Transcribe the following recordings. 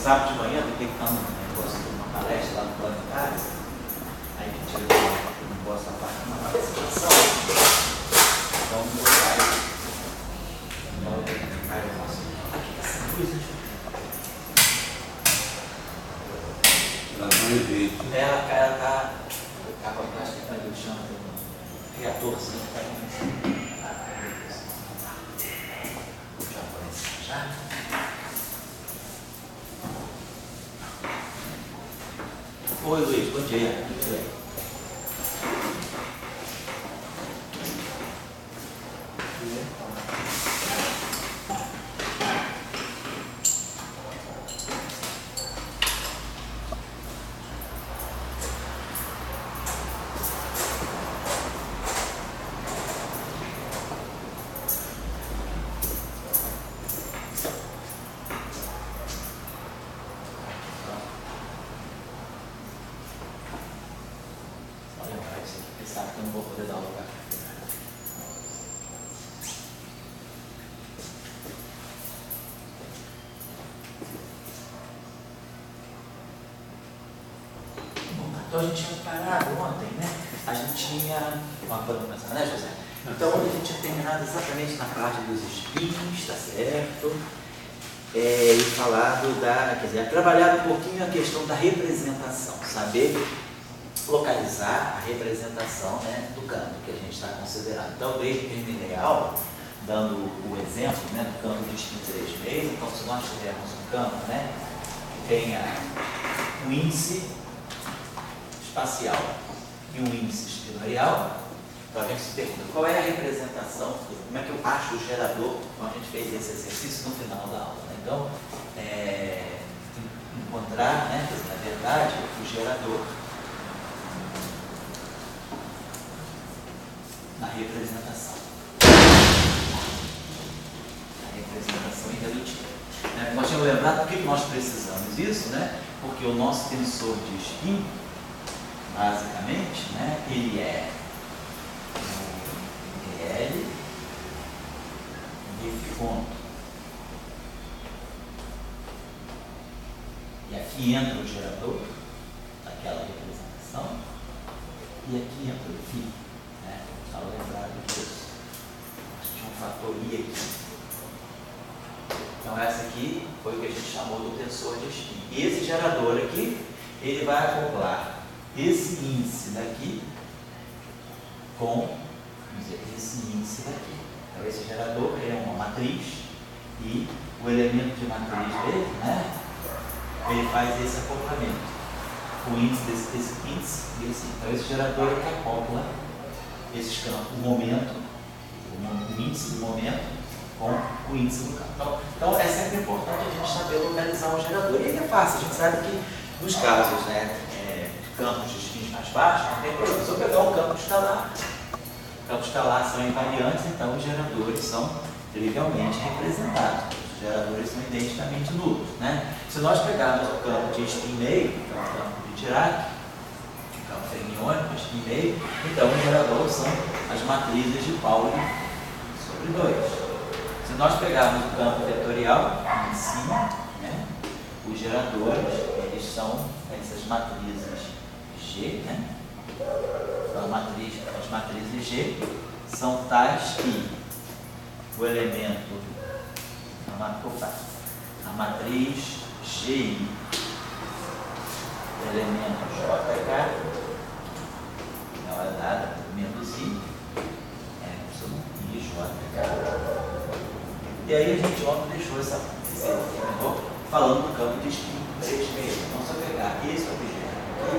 sábado de manhã, detectando um negócio de uma palestra lá no planetário, aí a gente tirou um negócio da parte de uma participação, então meu pai, eu faço aqui essa coisa, ela tá com a plástica que eu chamo de um reatorzinho que está começando. Já aparece já? Oi, Luiz, bom dia. Então a gente tinha parado ontem, né? A gente tinha. Vamos começar, né, José? Então ontem a gente tinha terminado exatamente na parte dos espinhos, tá certo? E falado quer dizer, trabalhado um pouquinho a questão da representação, saber localizar a representação, né, do campo que a gente está considerando. Então, desde que terminei a aula, dando o exemplo, né, do campo de espinho 3,5, então se nós tivermos um campo, né, que tenha um índice espacial e um índice espinorial, então a gente se pergunta qual é a representação, como é que eu acho o gerador, como a gente fez esse exercício no final da aula. Né? Então, encontrar, né, na verdade, o gerador na representação. A representação irredutível. Né? Nós tínhamos lembrado por que nós precisamos disso, né? Porque o nosso tensor de espinho, basicamente, né, ele é L de ponto. E aqui entra o gerador daquela representação e aqui entra o φ. Né? Estava lembrado disso. Acho que tinha um fator I aqui. Então essa aqui foi o que a gente chamou do tensor de espinho. E esse gerador aqui, ele vai acoplar esse índice daqui com, vamos dizer, esse índice daqui. Então esse gerador é uma matriz e o elemento de matriz dele, né, ele faz esse acoplamento. O índice desse índice, então esse gerador é que acopla esses campos, o momento, o índice do momento com o índice do campo. Então é sempre importante a gente saber localizar o gerador. E aí é fácil, a gente sabe que nos casos, né, campos de espinhos mais baixos, não tem problema. Se eu pegar um campo escalar, campos escalar são invariantes, então os geradores são trivialmente representados. Os geradores são identicamente nulos. Né? Se nós pegarmos o campo de espinho meio, que é o campo de Dirac, o campo fermiônico, espinho meio, então os geradores são as matrizes de Pauli sobre 2. Se nós pegarmos o campo vetorial em cima, né, os geradores, eles são essas matrizes G, né? Então, as matrizes G são tais que o elemento, a matriz GI, o elemento JK, ela é dada por menos I, I, JK. E aí a gente ontem deixou esse terminou falando do campo de espinho 3,5. Então, se eu pegar esse objeto aqui,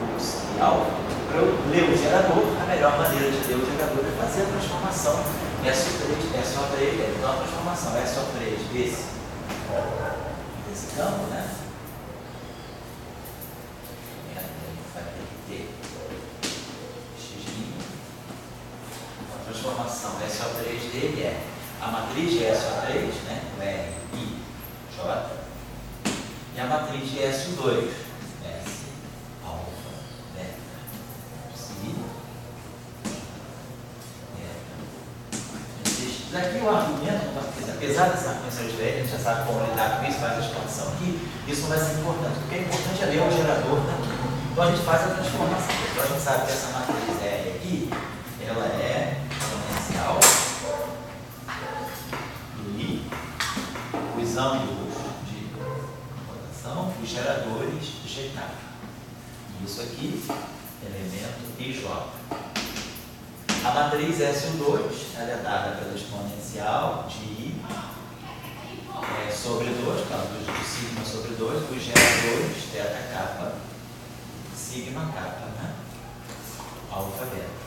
o alfa, para eu ler o gerador, a melhor maneira de ler o gerador é fazer a transformação SO3, então a transformação SO3 desse campo, né? Vai ter que ter X'. A transformação SO3 dele é a matriz de SO3, né? O R, I, J, e a matriz de SO2, S, alfa, beta, psi, beta, daqui o argumento, apesar dessa matriz diferente, a gente já sabe como lidar com isso, faz a expansão aqui, isso não vai ser importante. O que é importante é ler o gerador daqui. Então a gente faz a transformação. Então a gente sabe que essa matriz R aqui, ela é exponencial e os ângulos de rotação, os geradores de GK. Isso aqui, elemento IJ. A matriz SU2, ela é dada pela exponencial de I sobre 2, por causa do sigma sobre 2, os geradores, θ kappa, sigma kappa, né? Alfa beta.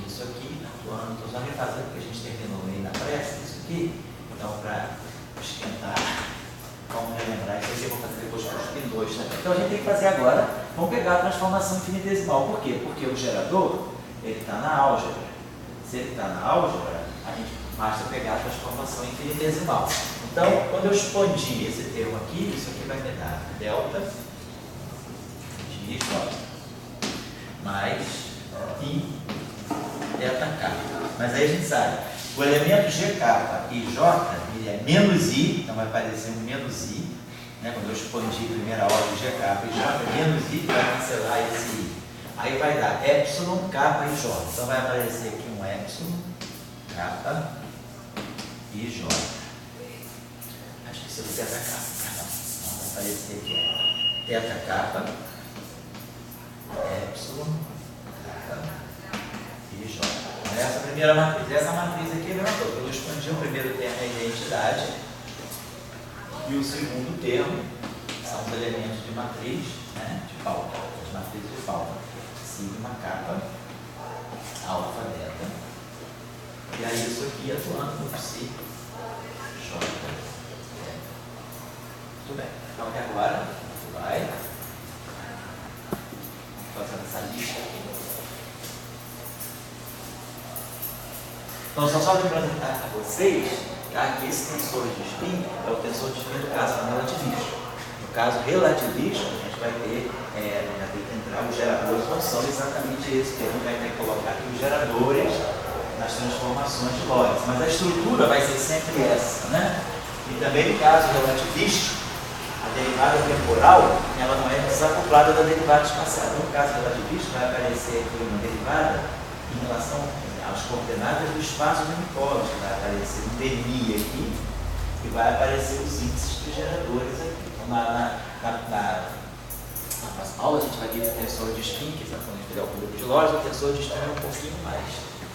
Isso aqui, atuando, estou só refazendo porque a gente terminou aí na pressa, isso aqui. Então, para esquentar, vamos relembrar isso aqui, eu vou fazer depois com os pin 2 também. Então, a gente tem que fazer agora, vamos pegar a transformação infinitesimal. Por quê? Porque o gerador, ele está na álgebra. Se ele está na álgebra, a gente basta pegar a transformação infinitesimal. Então, quando eu expandir esse termo aqui, isso aqui vai me dar delta de J mais I delta K. Mas aí a gente sabe, o elemento GK e J, ele é menos I, então vai aparecer um menos I, né? Quando eu expandir a primeira ordem GK e J, menos I, vai cancelar esse I. Aí vai dar epsilon, K e J. Então vai aparecer aqui um epsilon, K e J. Acho que isso é o θ K. Não vai aparecer aqui. Θ K, epsilon, K e J. Essa primeira matriz. Essa matriz aqui é a mesma coisa. Eu expandi o primeiro termo é a identidade e o segundo termo são os elementos de matriz, né, de Pauta, as matrizes de Pauta. Sigma kappa, alfa beta. E aí isso aqui atuando no psi J. Muito bem. Então até agora, vai fazendo essa lista aqui. Então, só lembrando a vocês, tá, que esse tensor de spin é o tensor de spin do caso relativístico. No caso relativístico, a gente vai ter, vai ter que entrar os geradores, não são exatamente esse, porque a gente vai ter que colocar aqui os geradores nas transformações de Lorentz, mas a estrutura vai ser sempre essa, né? E também no caso relativístico, a derivada temporal, ela não é desacoplada da derivada espacial. No caso relativístico, vai aparecer aqui uma derivada em relação às coordenadas do espaço unipólico, vai aparecer um dmi aqui e vai aparecer os índices dos geradores aqui. Então, na próxima aula a gente vai ver o tensor de spin, que quando a gente pegar o grupo de Lorentz, o tensor de spin é um pouquinho mais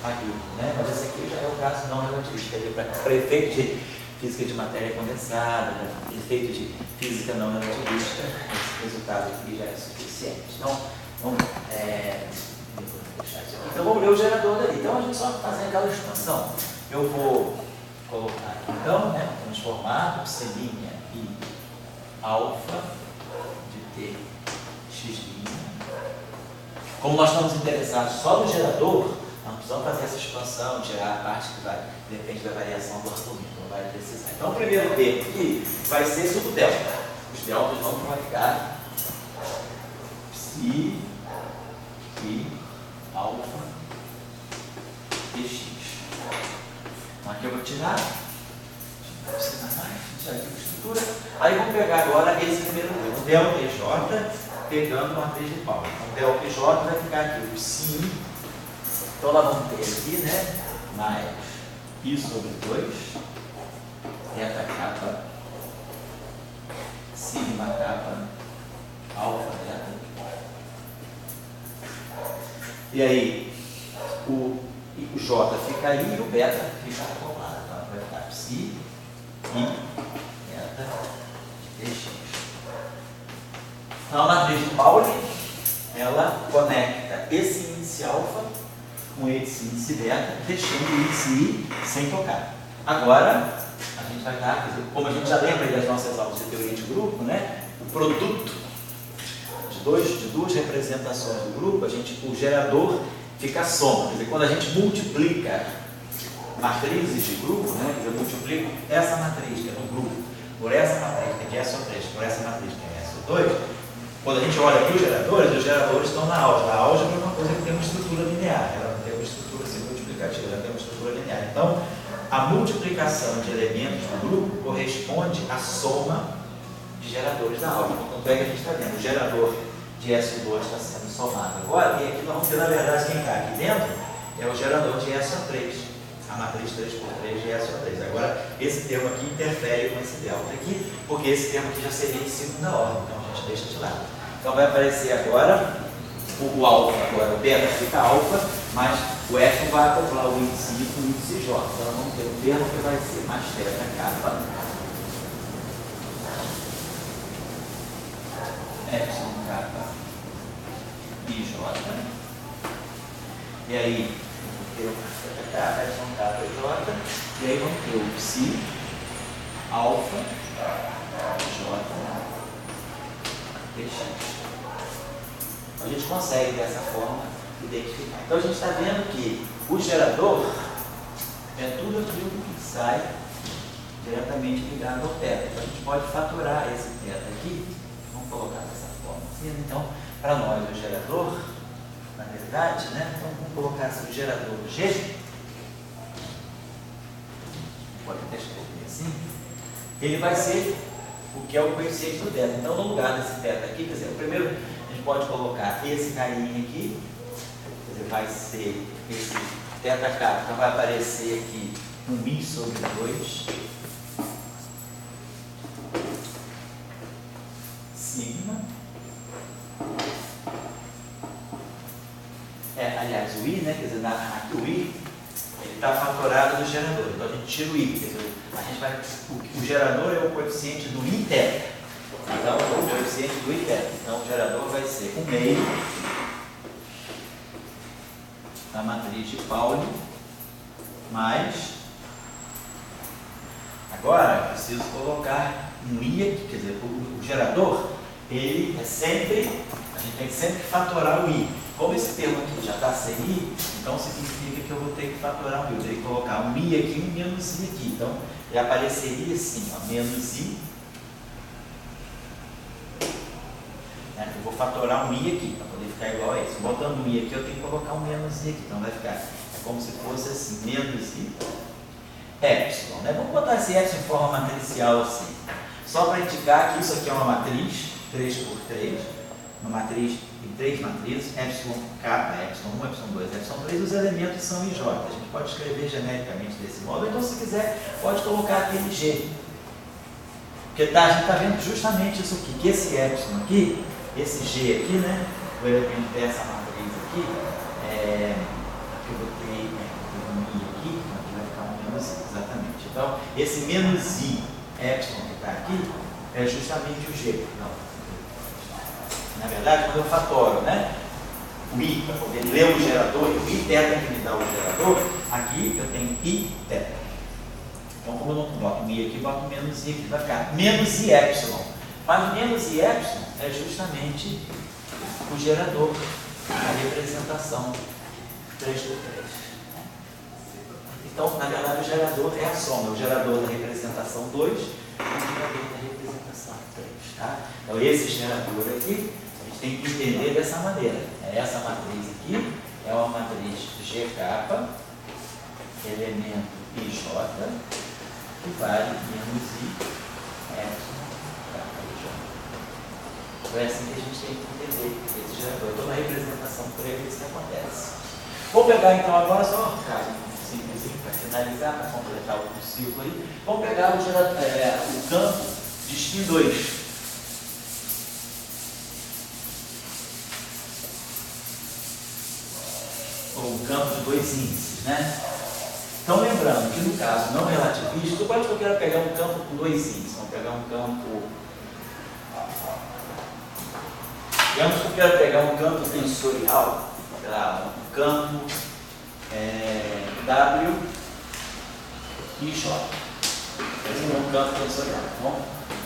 agudo, né? Mas esse aqui já é o caso não relativístico, para efeito de física de matéria condensada, para efeito de física não relativista, esse resultado aqui já é suficiente. Então, vamos ler o gerador dali. Então, a gente só fazer aquela expansão. Eu vou colocar aqui, então, né, transformar psi' e alfa de t x'. Como nós estamos interessados só no gerador, nós precisamos fazer essa expansão, tirar a parte que vai, depende da variação do argumento, não vai precisar. Então, o primeiro termo aqui vai ser subdelta. Os deltas vão ficar psi e alfa dx. Então, aqui eu vou tirar a estrutura. Aí vamos pegar agora esse primeiro termo, o delta J, pegando a matriz de Pauli. Então, delta J vai ficar aqui o psi. Então, nós vamos ter aqui, né, mais I sobre 2, θ kappa, sigma kappa, alfa beta. E aí, o J fica aí e o beta fica acoplado. Então, vai ficar psi e beta dx. Então, a matriz de Pauli, ela conecta esse índice alfa com esse índice beta, deixando o índice I sem tocar. Agora, a gente vai dar, como a gente já lembra das nossas aulas de teoria de grupo, né? O produto de duas representações do grupo, o gerador fica a soma. Quer dizer, quando a gente multiplica matrizes de grupo, né? Eu multiplico essa matriz, que é no grupo, por essa matriz, que é SO3, por essa matriz, que é SO2, quando a gente olha aqui os geradores estão na álgebra. A álgebra é uma coisa que tem uma estrutura linear, ela não tem uma estrutura assim, multiplicativa, ela tem uma estrutura linear. Então, a multiplicação de elementos do grupo corresponde à soma de geradores da álgebra. Tanto é que a gente está vendo, o gerador de SO2 está sendo somado agora, e aqui nós vamos ter, na verdade, quem está aqui dentro é o gerador de SO3, a matriz 3x3 de SO3. Agora, esse termo aqui interfere com esse delta aqui, porque esse termo aqui já seria de segunda ordem, então a gente deixa de lado. Então vai aparecer agora o alfa, agora o beta fica alfa, mas o F vai acoplar o índice I com o índice J. Então nós vamos ter um termo que vai ser mais teta kappa, epsilon kappa IJ. E aí, vamos ter o teta kappa, epsilon kappa IJ. E aí vamos ter o psi alfa J dx. Então a gente consegue dessa forma identificar. Então a gente está vendo que o gerador é tudo aquilo que sai diretamente ligado ao θ. Então a gente pode fatorar esse θ aqui. Vamos colocar dessa forma assim. Então, para nós o gerador, na verdade, né? Então vamos colocar assim, o gerador G. Pode até escrever assim. Ele vai ser o que é o coeficiente do θ. Então no lugar desse θ aqui, quer dizer, o primeiro a gente pode colocar esse carinha aqui. Quer dizer, vai ser esse θ kappa, então vai aparecer aqui um I sobre 2 sigma. Aliás, o I, né? Quer dizer, aqui o I ele está fatorado do gerador. Então a gente tira o I. Quer dizer, a gente vai, o gerador é o coeficiente do I θ. Então o coeficiente do I θ. Então o gerador vai ser 1/2 da matriz de Pauli mais. Agora eu preciso colocar um I aqui, quer dizer, o gerador, ele é sempre, a gente tem sempre que fatorar o I. Como esse termo aqui já está sem I, então significa que eu vou ter que fatorar o I. Eu teria que colocar um I aqui e um menos I aqui. Então ele apareceria assim, ó, menos I. Eu vou fatorar um I aqui, para poder ficar igual a esse. Botando um I aqui, eu tenho que colocar um menos I aqui. Então vai ficar, é como se fosse assim, menos I epsilon. Né? Vamos botar esse epsilon em forma matricial assim. Só para indicar que isso aqui é uma matriz, 3x3, uma matriz em 3 matrizes, epsilon kappa, epsilon 1, epsilon 2, epsilon 3, os elementos são IJ. A gente pode escrever genericamente desse modo, então se quiser, pode colocar aquele G. Porque a gente está vendo justamente isso aqui, que esse epsilon aqui, esse G aqui, né, o elemento dessa matriz aqui, que eu botei um I aqui, aqui vai ficar um menos I, exatamente. Então, esse menos I epsilon que está aqui, é justamente o G. Não. Na verdade, quando eu fatoro, né, o I, para poder ler o gerador, o I θ que me dá o gerador, aqui eu tenho I θ. Então, como eu não boto um I aqui, boto menos I aqui, vai ficar menos I epsilon. Mas menos I epsilon é justamente o gerador, a representação 3x3. Então, na verdade, o gerador é a soma, o gerador da representação 2 e o gerador da representação 3. Tá? Então, esse gerador aqui, a gente tem que entender dessa maneira. Essa matriz aqui é uma matriz G kappa, elemento IJ, que vale menos I epsilon. Então é assim que a gente tem que entender esse gerador. Toda a representação por ele, isso que acontece. Vou pegar então agora só um caso simples para finalizar, para completar o ciclo aí. Vamos pegar o, o campo de spin 2. Ou o campo de 2 índices, né? Então lembrando que no caso não relativista, suponho que eu quero pegar um campo com 2 índices. Vamos pegar um campo. Digamos que eu quero pegar um campo tensorial, sei lá, um campo W e J. Esse é um campo tensorial. Então,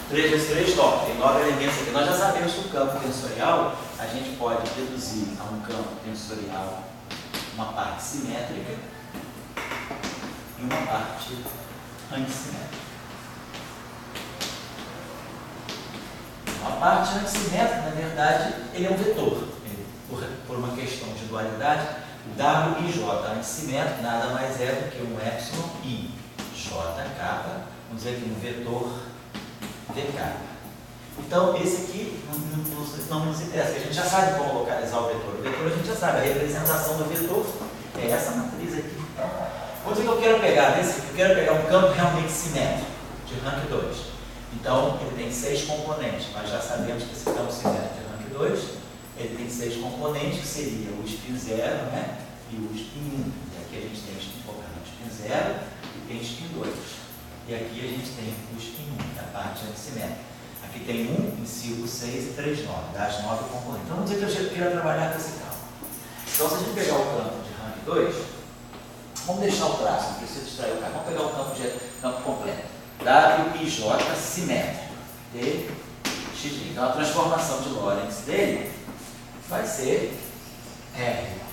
3 vezes 3, 9. Tem 9 elementos aqui. Nós já sabemos que o campo tensorial a gente pode reduzir a um campo tensorial uma parte simétrica e uma parte antissimétrica. A parte antissimétrica, na verdade, ele é um vetor. Ele, por uma questão de dualidade, O WIJ antissimétrico nada mais é do que um epsilon I J capa, vamos dizer aqui no vetor VK. Então, esse aqui não nos interessa, porque a gente já sabe como localizar o vetor. O vetor a gente já sabe, a representação do vetor é essa matriz aqui. Vamos dizer que eu quero pegar um campo realmente simétrico, de rank 2. Então, ele tem 6 componentes. Nós já sabemos que esse campo simétrico de rank 2, ele tem 6 componentes, que seria o spin 0, né? E o spin 1. E aqui a gente tem o spin 0 e tem o spin 2. E aqui a gente tem o spin 1, que é a parte antissimétrica. Aqui tem 1, inciso 6 e 3, 9, das 9 componentes. Então, vamos dizer que eu quero trabalhar com esse campo. Então, se a gente pegar o campo de rank 2, vamos deixar o traço, não precisa distrair o campo. Vamos pegar o campo completo. WIJ simétrico. DX. Então, a transformação de Lorentz dele vai ser R.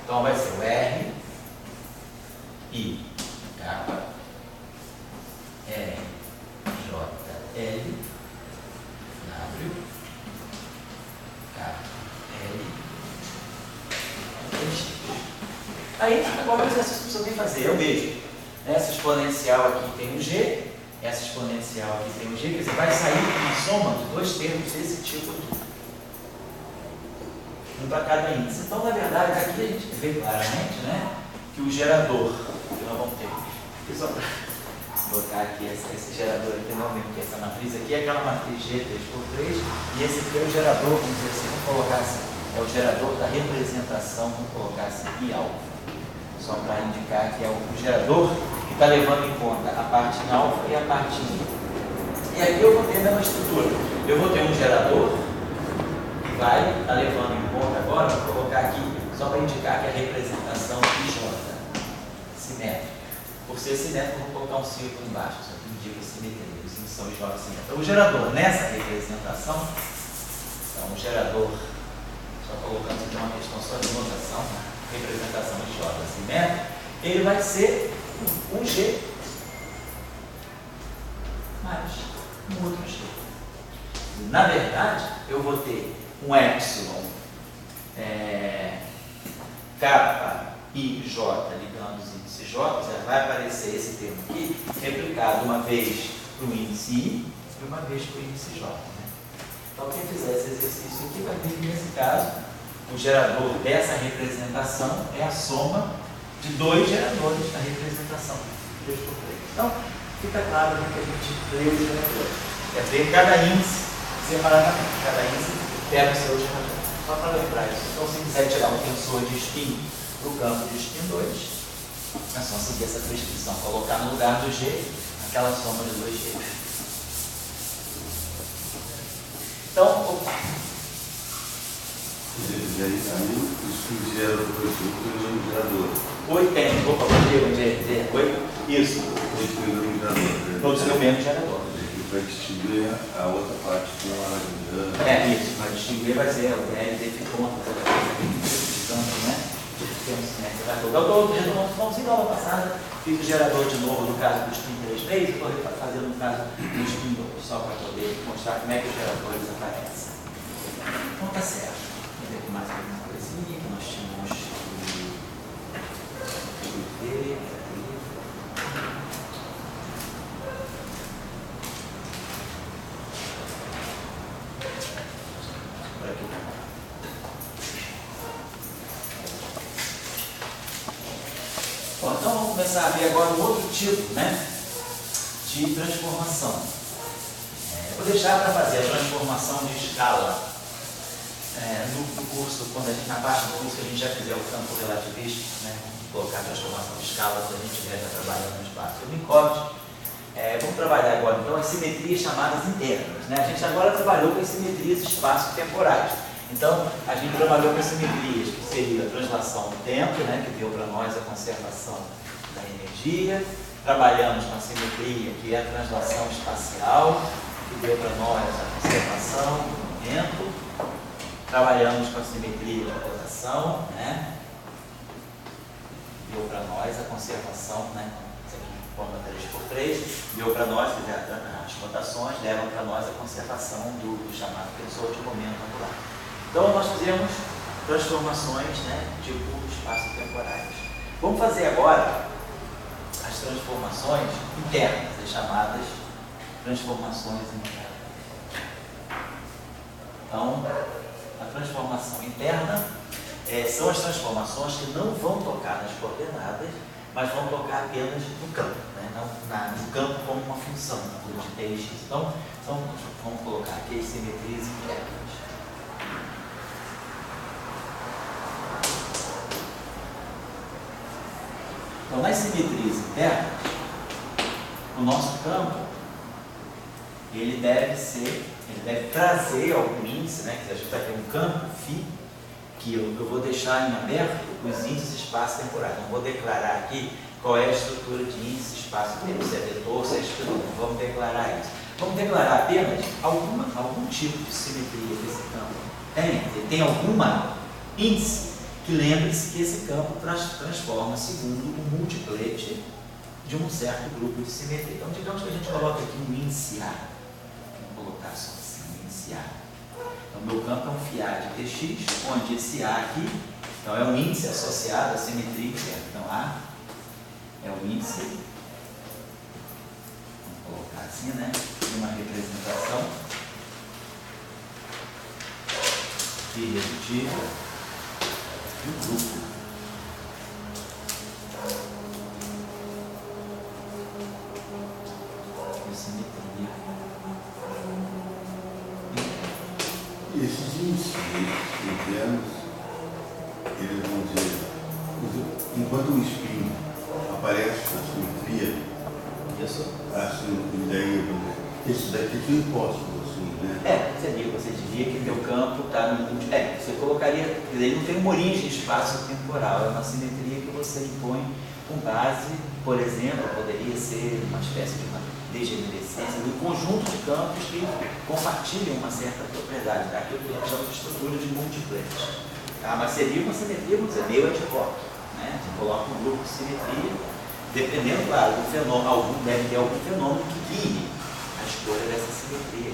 Então, vai ser o R, I, capa, R, J, L, W, K, L, X. Aí, agora o exercício que você tem que fazer é o mesmo. Essa exponencial aqui tem um G, essa exponencial aqui tem um G, quer dizer, vai sair uma soma de 2 termos desse tipo aqui. Um para cada índice. Então, na verdade, aqui a gente vê claramente, né, que o gerador que nós vamos ter, só para botar aqui esse gerador aqui, não mesmo, que essa matriz aqui é aquela matriz G 3x3, e esse aqui é o gerador, vamos dizer assim, vamos colocar assim, é o gerador da representação, vamos colocar assim, I alfa. Só para indicar que é o gerador que está levando em conta a parte em alfa e a parte em I. E aqui eu vou ter a mesma estrutura. Eu vou ter um gerador que vai estar levando em conta agora, vou colocar aqui, só para indicar que é a representação IJ, simétrica. Por ser simétrico, eu vou colocar um círculo embaixo, isso aqui indica simetria, os índices são IJ simétrico. Então, o gerador nessa representação, então o gerador, só colocando aqui uma questão só de notação, representação de J simétrica, ele vai ser um G mais um outro G. Na verdade, eu vou ter um epsilon kappa I J ligando os índices J, vai aparecer esse termo aqui, replicado uma vez para o índice I e uma vez para o índice J. Né? Então, quem fizer esse exercício aqui vai ver que, nesse caso, o gerador dessa representação é a soma de 2 geradores da representação 3x3. Então, fica claro, né, que a gente lê os geradores. É ver cada índice separadamente. Cada índice pega o seu gerador. Só para lembrar isso. Então, se quiser tirar um tensor de spin para o campo de spin 2, é só seguir essa prescrição. Colocar no lugar do G aquela soma de 2 G. Então, opa. E aí, isso gera o gerador. Oi, tem. Opa, oi? Isso. Produziu o mesmo gerador. Vai distinguir a outra parte que não é isso. Vai distinguir, vai ser o LD conta, né? Eu estou retomando o da aula passada, fiz o gerador de novo no caso do spin 3 e estou fazendo no caso do spin 2, só para poder mostrar como é que os geradores aparecem. Então tá certo. Vamos ver mais alguma coisinha que nós tínhamos. Bom, então vamos começar a ver agora um outro tipo, né, de transformação. Eu vou deixar para fazer a transformação de escala no curso, quando a gente, na parte do curso que a gente já fizer o campo relativista, né, colocar a transformação de escala quando a gente estiver trabalhando no espaço Minkowski. Vamos trabalhar agora então as simetrias chamadas internas. Né? A gente agora trabalhou com as simetrias espaço-temporais. Então, a gente trabalhou com as simetrias que seria a translação do tempo, né, que deu para nós a conservação da energia. Trabalhamos com a simetria, que é a translação espacial, que deu para nós a conservação do momento. Trabalhamos com a simetria da rotação, né, que deu para nós a conservação, né, isso aqui forma 3×3, deu para nós, quer dizer, as rotações levam para nós a conservação do chamado tensor de momento angular. Então, nós fizemos transformações, né, tipo espaço-temporais. Vamos fazer agora as transformações internas, as chamadas transformações internas. Então, a transformação interna são as transformações que não vão tocar nas coordenadas, mas vão tocar apenas no campo, né? No campo como uma função de TX. Então, vamos colocar aqui as simetrias internas. Então, nas simetrias internas, o nosso campo, ele deve trazer algum índice, né? Que a gente vai ter um campo φ, que eu vou deixar em aberto os índices espaço-temporais. Não vou declarar aqui qual é a estrutura de índice espaço-tempo, se é vetor, se é estrutura. Não vamos declarar isso. Vamos declarar apenas algum tipo de simetria que esse campo tem alguma índice que lembre-se que esse campo transforma segundo o multiplete de um certo grupo de simetria. Então, digamos que a gente coloca aqui um índice A. Vamos colocar só assim, um índice A. Então, meu campo é um φA de Tx, onde esse A aqui, então é um índice associado à simetria interna. Então, A é o índice, vamos colocar assim, né, de uma representação irredutível do grupo de simetria. E esses índices internos, eles vão dizer, enquanto o espinho aparece na simetria, assim, daí, esse daqui é imposto, assim, né? Você diria que meu campo está no último. Você colocaria, quer dizer, ele não tem uma origem espaço-temporal, é uma simetria que você impõe com base, por exemplo, poderia ser uma espécie de uma degenerescência do conjunto de campos que compartilham uma certa propriedade, daquilo que a gente chama de estrutura de multiplete. Mas seria uma simetria, vamos dizer, meio adicótica, né? Você coloca um grupo de simetria, dependendo, claro, do fenômeno, deve ter algum fenômeno que guie a escolha dessa simetria.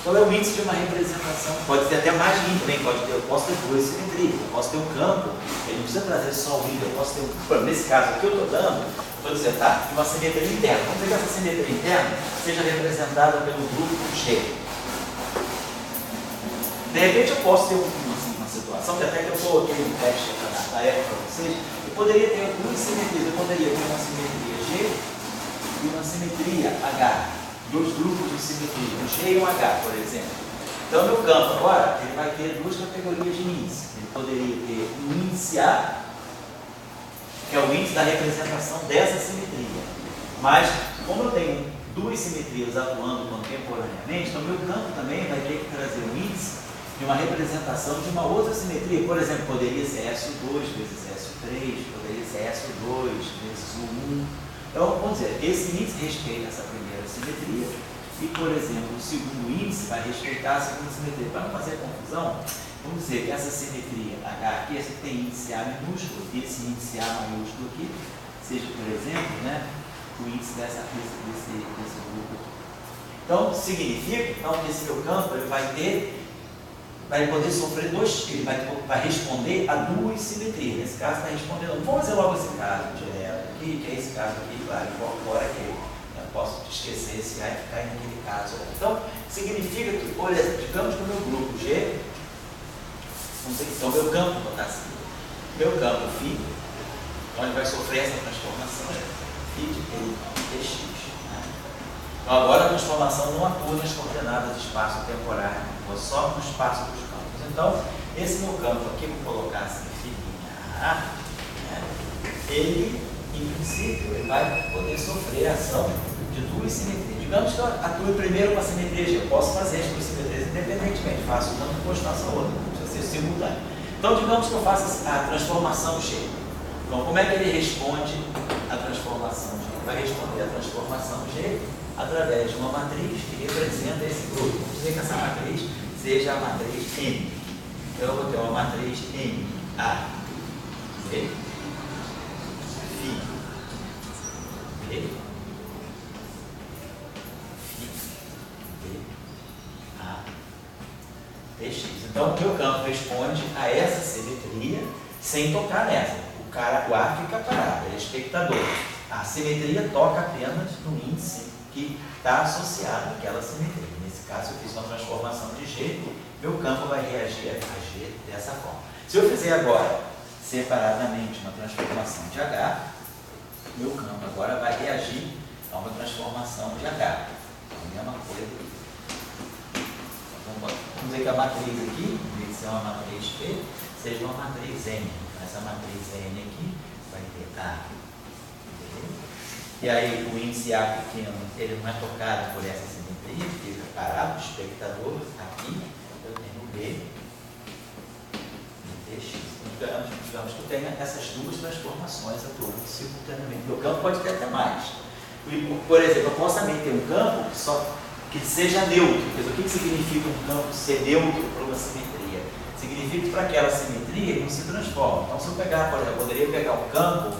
Qual é o índice de uma representação? Pode ter até mais índice também, eu posso ter duas simetrias, eu posso ter um campo, ele não precisa trazer só o índice, eu posso ter nesse caso aqui eu estou dando, vou dizer, tá, uma simetria interna. Vamos ver que essa simetria interna seja representada pelo grupo G. De repente eu posso ter uma situação, que até que eu coloquei um teste na época para vocês, eu poderia ter duas simetrias, eu poderia ter uma simetria G e uma simetria H. Dois grupos de simetria, um G e um H, por exemplo. Então, meu campo agora, ele vai ter duas categorias de índice. Ele poderia ter um índice A, que é o índice da representação dessa simetria. Mas, como eu tenho duas simetrias atuando contemporaneamente, então meu campo também vai ter que trazer um índice de uma representação de uma outra simetria. Por exemplo, poderia ser SO2 vezes SO3, poderia ser SO2 vezes O1. Então, vamos dizer, esse índice respeita essa primeira simetria e, por exemplo, o segundo índice vai respeitar a segunda simetria. Para não fazer confusão, vamos dizer que essa simetria H aqui, essa que tem índice A minúsculo e esse índice A maiúsculo aqui, seja, por exemplo, né, o índice desse grupo aqui. Então, significa que esse meu campo ele vai poder sofrer ele vai responder a duas simetrias. Nesse caso, está respondendo. Vamos fazer logo esse caso direto aqui, que é esse caso aqui, claro, incorpora aquele. Eu posso esquecer esse A e ficar naquele caso aqui. Então, significa que, olha, digamos que o meu grupo G, então meu campo vou botar assim, meu campo φ, onde vai sofrer essa transformação, φ de Tx. Né? Então, agora a transformação não atua nas coordenadas de espaço-temporário, só no espaço dos campos. Então, esse meu campo aqui, vou colocar assim, φ', né? Ele, em princípio, ele vai poder sofrer a ação de duas simetrias. Digamos que eu atue primeiro com a simetria G. Eu posso fazer as duas simetrias independentemente, faço uma e posto a outra, não precisa ser simultâneo. Então, digamos que eu faça a transformação G. Então, como é que ele responde a transformação G? Ele vai responder a transformação G através de uma matriz que representa esse grupo. Vamos dizer que essa matriz seja a matriz M. Então, eu vou ter uma matriz M, A, B, Φ, B, Então, o meu campo responde a essa simetria sem tocar nessa. O ar fica parado, ele é espectador. A simetria toca apenas no índice que está associado àquela simetria. Nesse caso, eu fiz uma transformação de G, meu campo vai reagir a G dessa forma. Se eu fizer agora, separadamente, uma transformação de H, meu campo agora vai reagir a uma transformação de H. A mesma coisa. Vamos dizer que a matriz aqui, em vez de ser uma matriz P, seja uma matriz N. Essa matriz N aqui vai ter A. E aí o índice A pequeno, ele não é tocado por essa simetria, fica parado, o espectador aqui, eu tenho B e Tx. Digamos que eu tenha essas duas transformações atuando simultaneamente. Meu campo pode ter até mais. Por exemplo, eu posso também ter um campo que seja neutro. O que significa um campo ser neutro para uma simetria? Significa que para aquela simetria ele não se transforma. Então, se eu pegar, por exemplo, eu poderia pegar um campo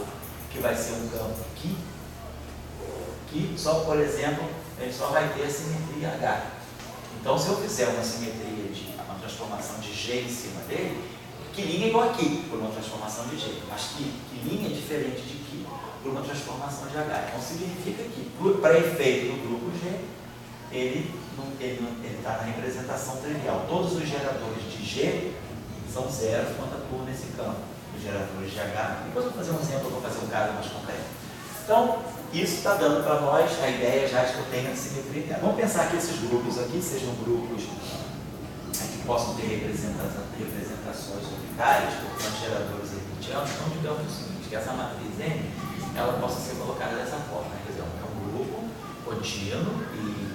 que vai ser um campo aqui, que só, por exemplo, ele só vai ter a simetria H. Então, se eu fizer uma simetria uma transformação de G em cima dele, que linha é igual aqui, por uma transformação de G, mas que linha é diferente de aqui, por uma transformação de H. Então, significa que, para efeito do grupo G, ele está na representação trivial. Todos os geradores de G são zero quando atuam nesse campo. Os geradores de H. Depois eu vou fazer um exemplo, eu vou fazer um caso mais concreto. Então, isso está dando para nós a ideia já de que eu tenho a simetria. Vamos pensar que esses grupos aqui sejam grupos que possam ter representações orbitais, portanto, geradores hermitianos. Então, digamos o seguinte, que essa matriz N, ela possa ser colocada dessa forma. Quer dizer, é um grupo contínuo e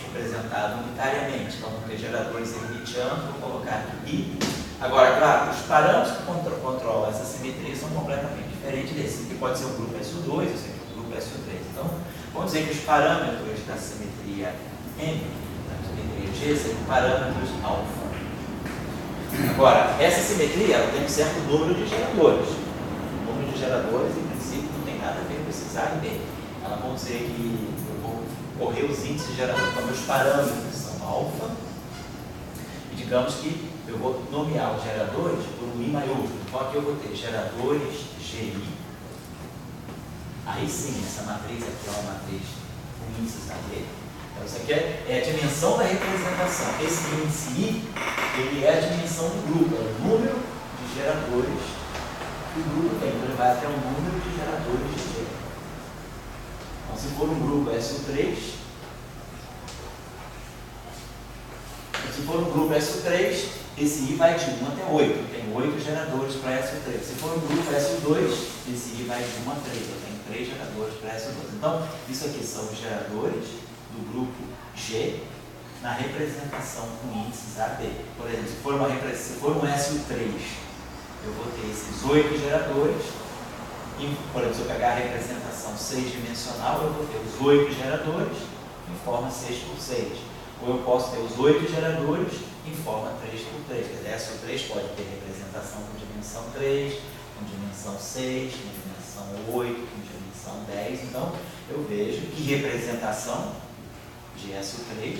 representado unitariamente. Então, vamos ter geradores hermitianos, vou colocar aqui I. Agora, claro, os parâmetros que controlam essa simetria são completamente diferentes desse. Aqui pode ser um grupo SU2, esse aqui é um grupo SU3. Então, vamos dizer que os parâmetros da simetria M, da simetria G, seriam parâmetros alfa. Agora, essa simetria ela tem um certo número de geradores. O número de geradores, em princípio, não tem nada a ver com esses A e B. Ela vai dizer que eu vou correr os índices de geradores, então meus parâmetros são alfa, e digamos que eu vou nomear os geradores por um I maiúsculo. Então aqui eu vou ter geradores GI. Aí sim, essa matriz aqui é uma matriz com índices AB. Então isso aqui é a dimensão da representação. Esse índice I, ele é a dimensão do grupo, é o número de geradores que o grupo tem. Então ele vai até o número de geradores de G. Então se for um grupo SU3, esse I vai de 1 até 8. Tem 8 geradores para SU3. Se for um grupo SU2, esse I vai de 1 a 3. Eu tenho 3 geradores para SU2. Então, isso aqui são os geradores do grupo G na representação com índices AB. Por exemplo, se for um SU3, eu vou ter esses 8 geradores. E, por exemplo, se eu pegar a representação 6-dimensional, eu vou ter os 8 geradores em forma 6 por 6. Ou eu posso ter os 8 geradores em forma 3 por 3. Quer dizer, SU3 pode ter representação com dimensão 3, com dimensão 6, com dimensão 8, com dimensão 10. Então, eu vejo que representação de SU3,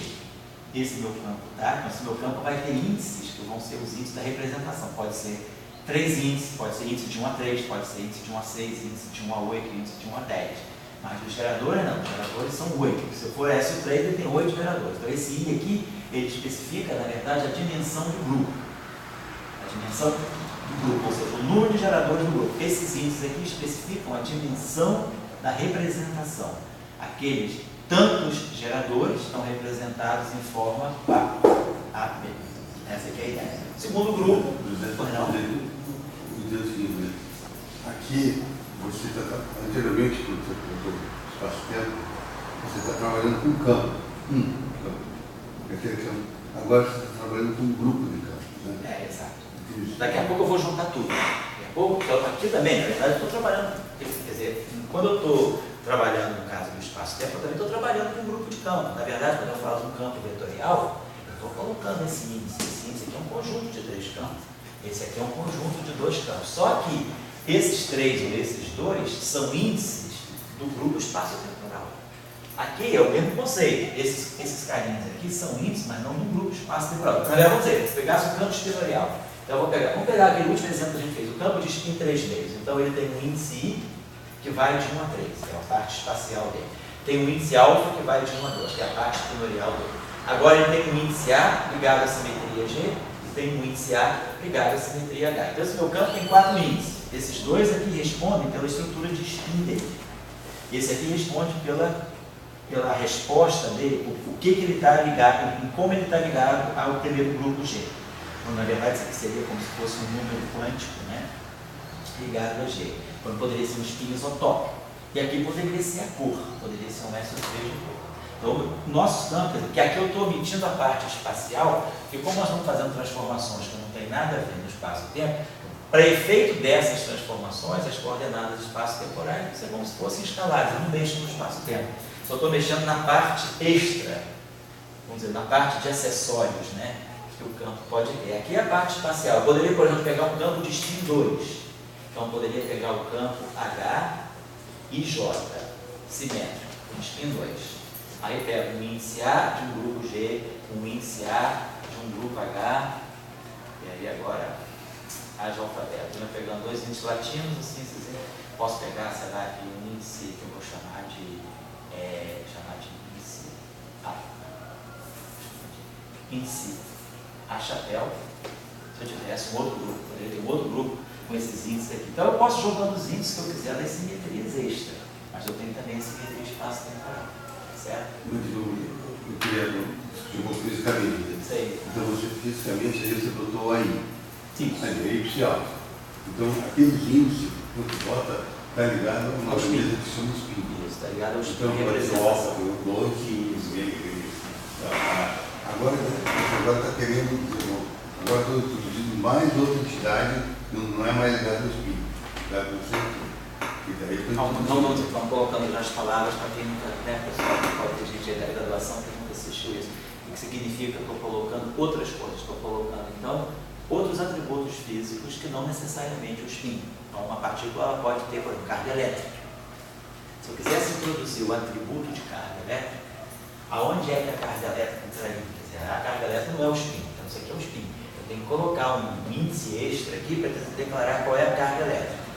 esse meu campo, tá? Então, esse meu campo vai ter índices que vão ser os índices da representação. Pode ser 3 índices, pode ser índice de 1 a 3, pode ser índice de 1 a 6, índice de 1 a 8, índice de 1 a 10. Mas os geradores não, os geradores são 8. Se eu for SU3, ele tem 8 geradores. Então esse I aqui, ele especifica, na verdade, a dimensão do grupo. A dimensão do grupo, ou seja, o número de geradores do grupo. Esses índices aqui especificam a dimensão da representação. Aqueles tantos geradores estão representados em forma AB. Essa aqui é a ideia. Segundo grupo, aqui, você está, anteriormente, quando você colocou espaço-tempo, você está trabalhando com campo. Agora você está trabalhando com um grupo de campos. Né? Exato. Isso. Daqui a pouco eu vou juntar tudo. Daqui a pouco, aqui também, na verdade, eu estou trabalhando. Quer dizer, quando eu estou trabalhando no caso do espaço-tempo, eu também estou trabalhando com um grupo de campo. Na verdade, quando eu falo de um campo vetorial, eu estou colocando esse índice. Esse índice aqui é um conjunto de 3 campos. Esse aqui é um conjunto de 2 campos. Só que esses 3 ou esses 2 são índices do grupo espaço-temporal. Aqui é o mesmo conceito. Esses carinhos aqui são índices, mas não no grupo espaço-temporal. Então, vamos dizer, se pegasse o campo espinorial. Então, vamos pegar aquele último exemplo que a gente fez. O campo de spin 3 vezes. Então, ele tem um índice I que vai de 1 a 3, que é a parte espacial dele. Tem um índice alfa que vai de 1 a 2, que é a parte espinorial dele. Agora, ele tem um índice A ligado à simetria G e tem um índice A ligado à simetria H. Então, esse meu campo tem 4 índices. Esses dois aqui respondem pela estrutura de spin dele. Esse aqui responde pela resposta dele, o que ele está ligado, em como ele está ligado ao primeiro grupo G. Então, na verdade, isso aqui seria como se fosse um número quântico, né, ligado a G. Quando poderia ser um spin isotópico. E aqui poderia ser a cor, poderia ser um SO3 de cor. Então, nossos campos, que aqui eu estou omitindo a parte espacial, porque como nós estamos fazendo transformações que não tem nada a ver no espaço-tempo, para efeito dessas transformações, as coordenadas espaço-temporais são como se fossem escalares, eu não mexo no espaço-tempo. Só estou mexendo na parte extra, vamos dizer, na parte de acessórios, né, que o campo pode ter. Aqui é a parte espacial. Eu poderia, por exemplo, pegar um campo de spin 2. Então, eu poderia pegar o campo H e J, simétrico, com spin 2. Aí pego um índice A de um grupo G, um índice A de um grupo H, e aí agora haja alfabeto. Eu pegando dois índices latinos, assim, posso pegar, sei lá, aqui um índice que eu vou chamar de índice A. Índice A chapéu. Se eu tivesse um outro grupo, poderia ter um outro grupo com esses índices aqui. Então eu posso jogando os índices que eu quiser das simetrias extra, mas eu tenho também a simetria espaço-temporal. Certo? Eu queria discutir um pouco fisicamente. Sei. Então, você fisicamente aí você botou aí. Sim. Aí, ipsial. Então, aqueles índices que você bota está ligado a uma coisa que chama spin. Isso, está ligado ao spin. Então, pode ser o alfa, o 2, agora você está querendo, agora estou introduzindo mais outra entidade, não é mais ligado ao spin. Ligado ao centro. Não estão colocando nas palavras para quem nunca, né, pessoal que pode ter gente da graduação que nunca assistiu isso. O que significa que eu estou colocando outras coisas, estou colocando então outros atributos físicos que não necessariamente o spin. Então uma partícula ela pode ter, por exemplo, carga elétrica. Se eu quisesse introduzir o atributo de carga elétrica, aonde é que a carga elétrica entraria? Quer dizer, a carga elétrica não é o spin, então isso aqui é o spin. Eu tenho que colocar um índice extra aqui para declarar qual é a carga elétrica.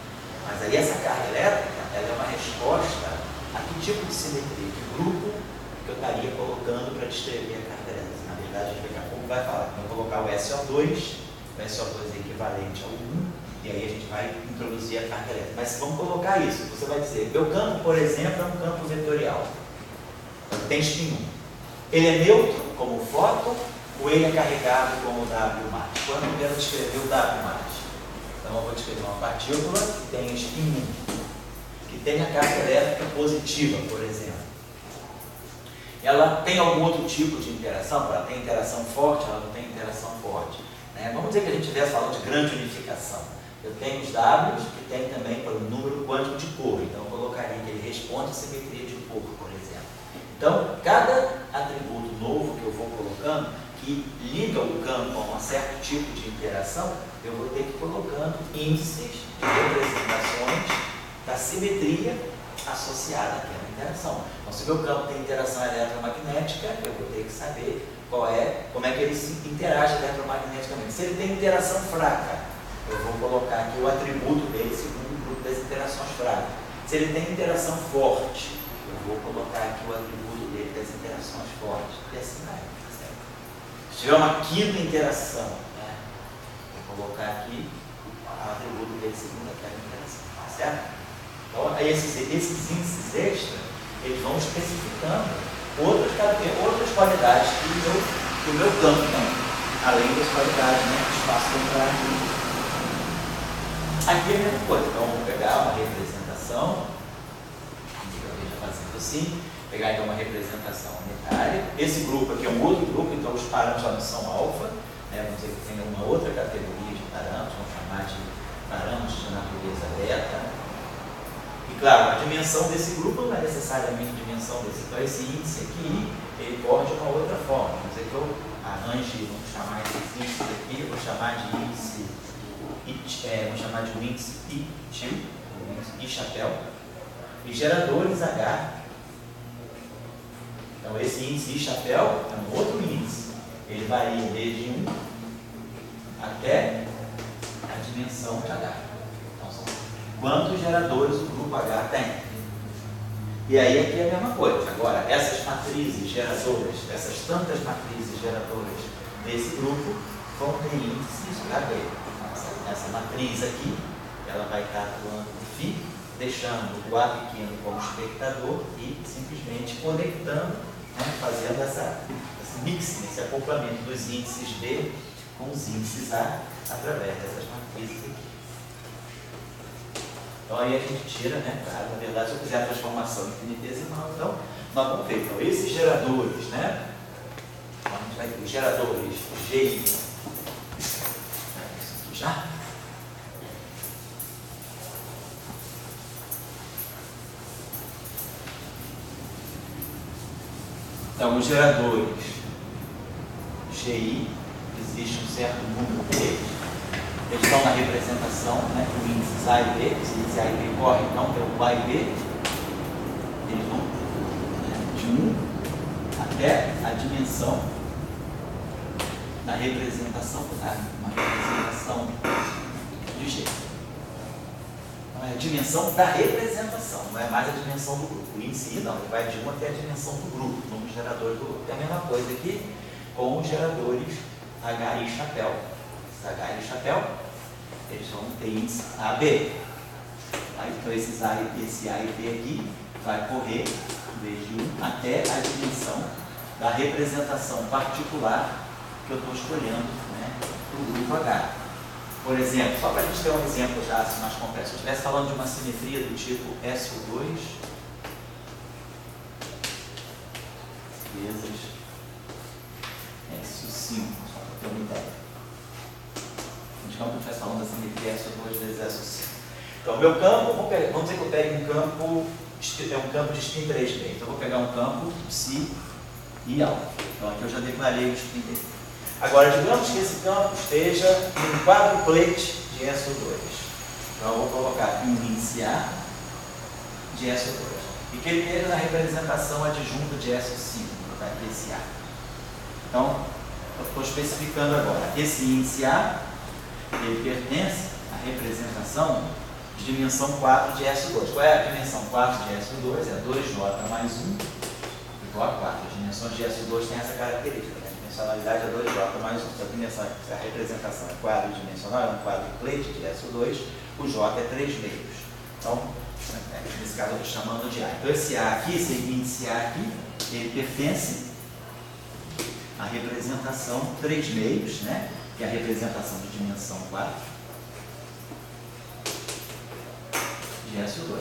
Mas aí essa carga elétrica, ela é uma resposta a que tipo de simetria, que grupo que eu estaria colocando para descrever a carga elétrica. Na verdade, a gente daqui a pouco vai falar que eu vou colocar o SO2 é equivalente ao 1, e aí a gente vai introduzir a carga elétrica. Mas vamos colocar isso, você vai dizer, meu campo, por exemplo, é um campo vetorial. Tem spin 1. Ele é neutro como fóton, ou ele é carregado como W mais? Quando eu quero descrever o W mais? Então eu vou descrever uma partícula que tem spin 1, que tem a carga elétrica positiva, por exemplo. Ela tem algum outro tipo de interação? Ela tem interação forte, ela não tem interação forte. Né? Vamos dizer que a gente estivesse falando de grande unificação. Eu tenho os Ws que tem também para o número quântico de cor. Então eu colocaria que ele responde a simetria de cor, por exemplo. Então, cada atributo novo que eu vou colocando, que liga o campo a um certo tipo de interação, eu vou ter que ir colocando índices de representações da simetria associada àquela interação. Então, se o meu campo tem interação eletromagnética, eu vou ter que saber como é que ele se interage eletromagneticamente. Se ele tem interação fraca, eu vou colocar aqui o atributo dele segundo o grupo das interações fracas. Se ele tem interação forte, eu vou colocar aqui o atributo dele das interações fortes. E assim vai. Se tiver uma quinta interação, né, vou colocar aqui o atributo dele segundo aquela interação. Certo? Então, esses índices extras, eles vão especificando outras qualidades do meu campo, né? Além das qualidades, né, do espaço temporal. Aqui é a mesma coisa. Então, vamos pegar uma representação, fazendo assim, pegar então uma representação unitária. Esse grupo aqui é um outro grupo, então os parâmetros já não são alfa, né? Vamos dizer que tem uma outra categoria de parâmetros, vamos chamar de parâmetros de natureza beta. E claro, a dimensão desse grupo não é necessariamente a dimensão desse. Então esse índice aqui, ele pode de uma outra forma. Vamos dizer que eu arranje, vamos chamar esses índices aqui, eu vou chamar de índice vamos chamar de um índice I chapéu, e geradores H Então esse índice I chapéu é um outro índice. Ele varia desde 1 até a dimensão de H. Então são quantos geradores o grupo H tem. E aí aqui é a mesma coisa. Agora, essas matrizes geradoras, essas tantas matrizes geradoras desse grupo vão ter índices H. Essa matriz aqui, ela vai estar atuando no φ, deixando o A pequeno como espectador e simplesmente conectando, né, fazendo esse mixing, esse acoplamento dos índices B com os índices A através dessas matrizes aqui. Então aí a gente tira, né, claro, na verdade, se eu fizer a transformação infinitesimal, então nós vamos ver. Então esses geradores, né, a gente vai ter os geradores GI, já. Então, os geradores GI, existe um certo número deles, eles estão na representação, né, com índices A e B, os índices A e B correm, então, pelo A e B, eles vão, né, de 1 até a dimensão da representação, uma representação de G. Então, é a dimensão da representação, não é mais a dimensão do grupo. O índice I não, ele vai de 1 até a dimensão do grupo, o número de geradores do grupo. É a mesma coisa aqui com os geradores H e chapéu. Esses H e chapéu, eles vão ter índice AB. Então esse A e B aqui vai correr desde 1 até a dimensão da representação particular que eu estou escolhendo, né, para o grupo H. Por exemplo, só para a gente ter um exemplo já assim, mais complexo, se eu estivesse falando de uma simetria do tipo SO2, vezes SO5, só para ter uma ideia. Digamos que eu estivesse falando da simetria SO2 vezes SO5. Então, meu campo, vamos dizer que eu pegue um campo de spin 3D. Então, eu vou pegar um campo psi e alfa. Então, aqui eu já declarei o spin dele. Agora, digamos que esse campo esteja em um quadruplete de SO2. Então, eu vou colocar aqui um índice A de SO2. E que ele esteja na representação adjunta de SO5. Vou colocar aqui esse A. Então, eu estou especificando agora. Esse índice A, ele pertence à representação de dimensão 4 de SO2. Qual é a dimensão 4 de SO2? É 2J mais 1 igual a 4. As dimensões de SO2 têm essa característica. A dimensionalidade é 2J mais 1. Se a representação é quadridimensional, é um quadruplete de SO2, o J é 3 meios. Então, nesse caso eu estou chamando de A. Então esse A aqui, esse índice A aqui, ele pertence à representação 3 meios, né? Que é a representação de dimensão 4 de SO2.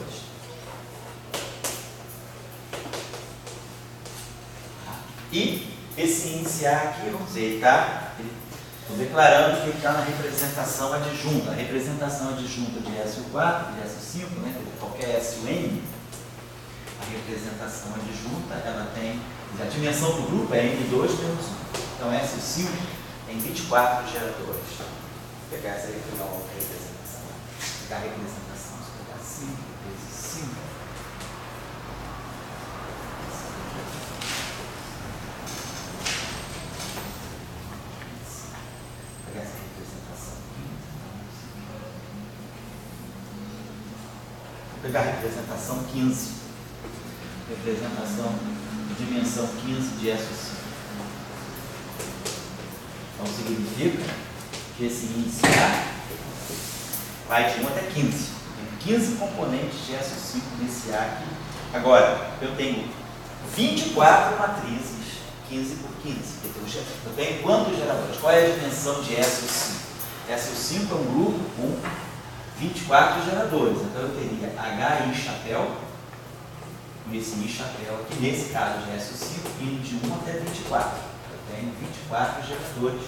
E esse índice A aqui, vamos dizer, estou declarando que ele está na representação adjunta. A representação adjunta de SO4, de SO5, né, qualquer SON, a representação adjunta, ela tem, a dimensão do grupo é N2 menos 1. Então, SO5 tem 24 geradores. Vou pegar essa aí e pegar uma outra representação. Vou pegar a representação, vou pegar 5 vezes 5. Vou pegar a representação 15. Representação de dimensão 15 de SO5. Então significa que esse índice A vai de 1 até 15. Tem 15 componentes de SO5 nesse A aqui. Agora, eu tenho 24 matrizes, 15 por 15. Eu tenho quantos geradores? Qual é a dimensão de SO5? SO5 é um grupo com 24 geradores. Então eu teria HI chapéu, com esse I chapéu aqui, nesse caso de SO5, indo de 1 até 24. Eu tenho 24 geradores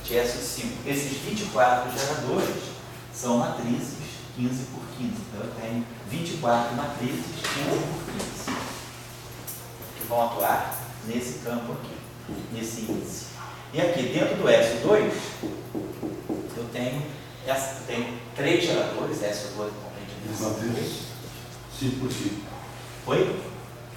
de SO5. Esses 24 geradores são matrizes 15 por 15. Então eu tenho 24 matrizes 15 por 15 que vão atuar nesse campo aqui, nesse índice. E aqui dentro do SO2, eu tenho 3 geradores, SO2 As matrizes 5 por 5. Oi?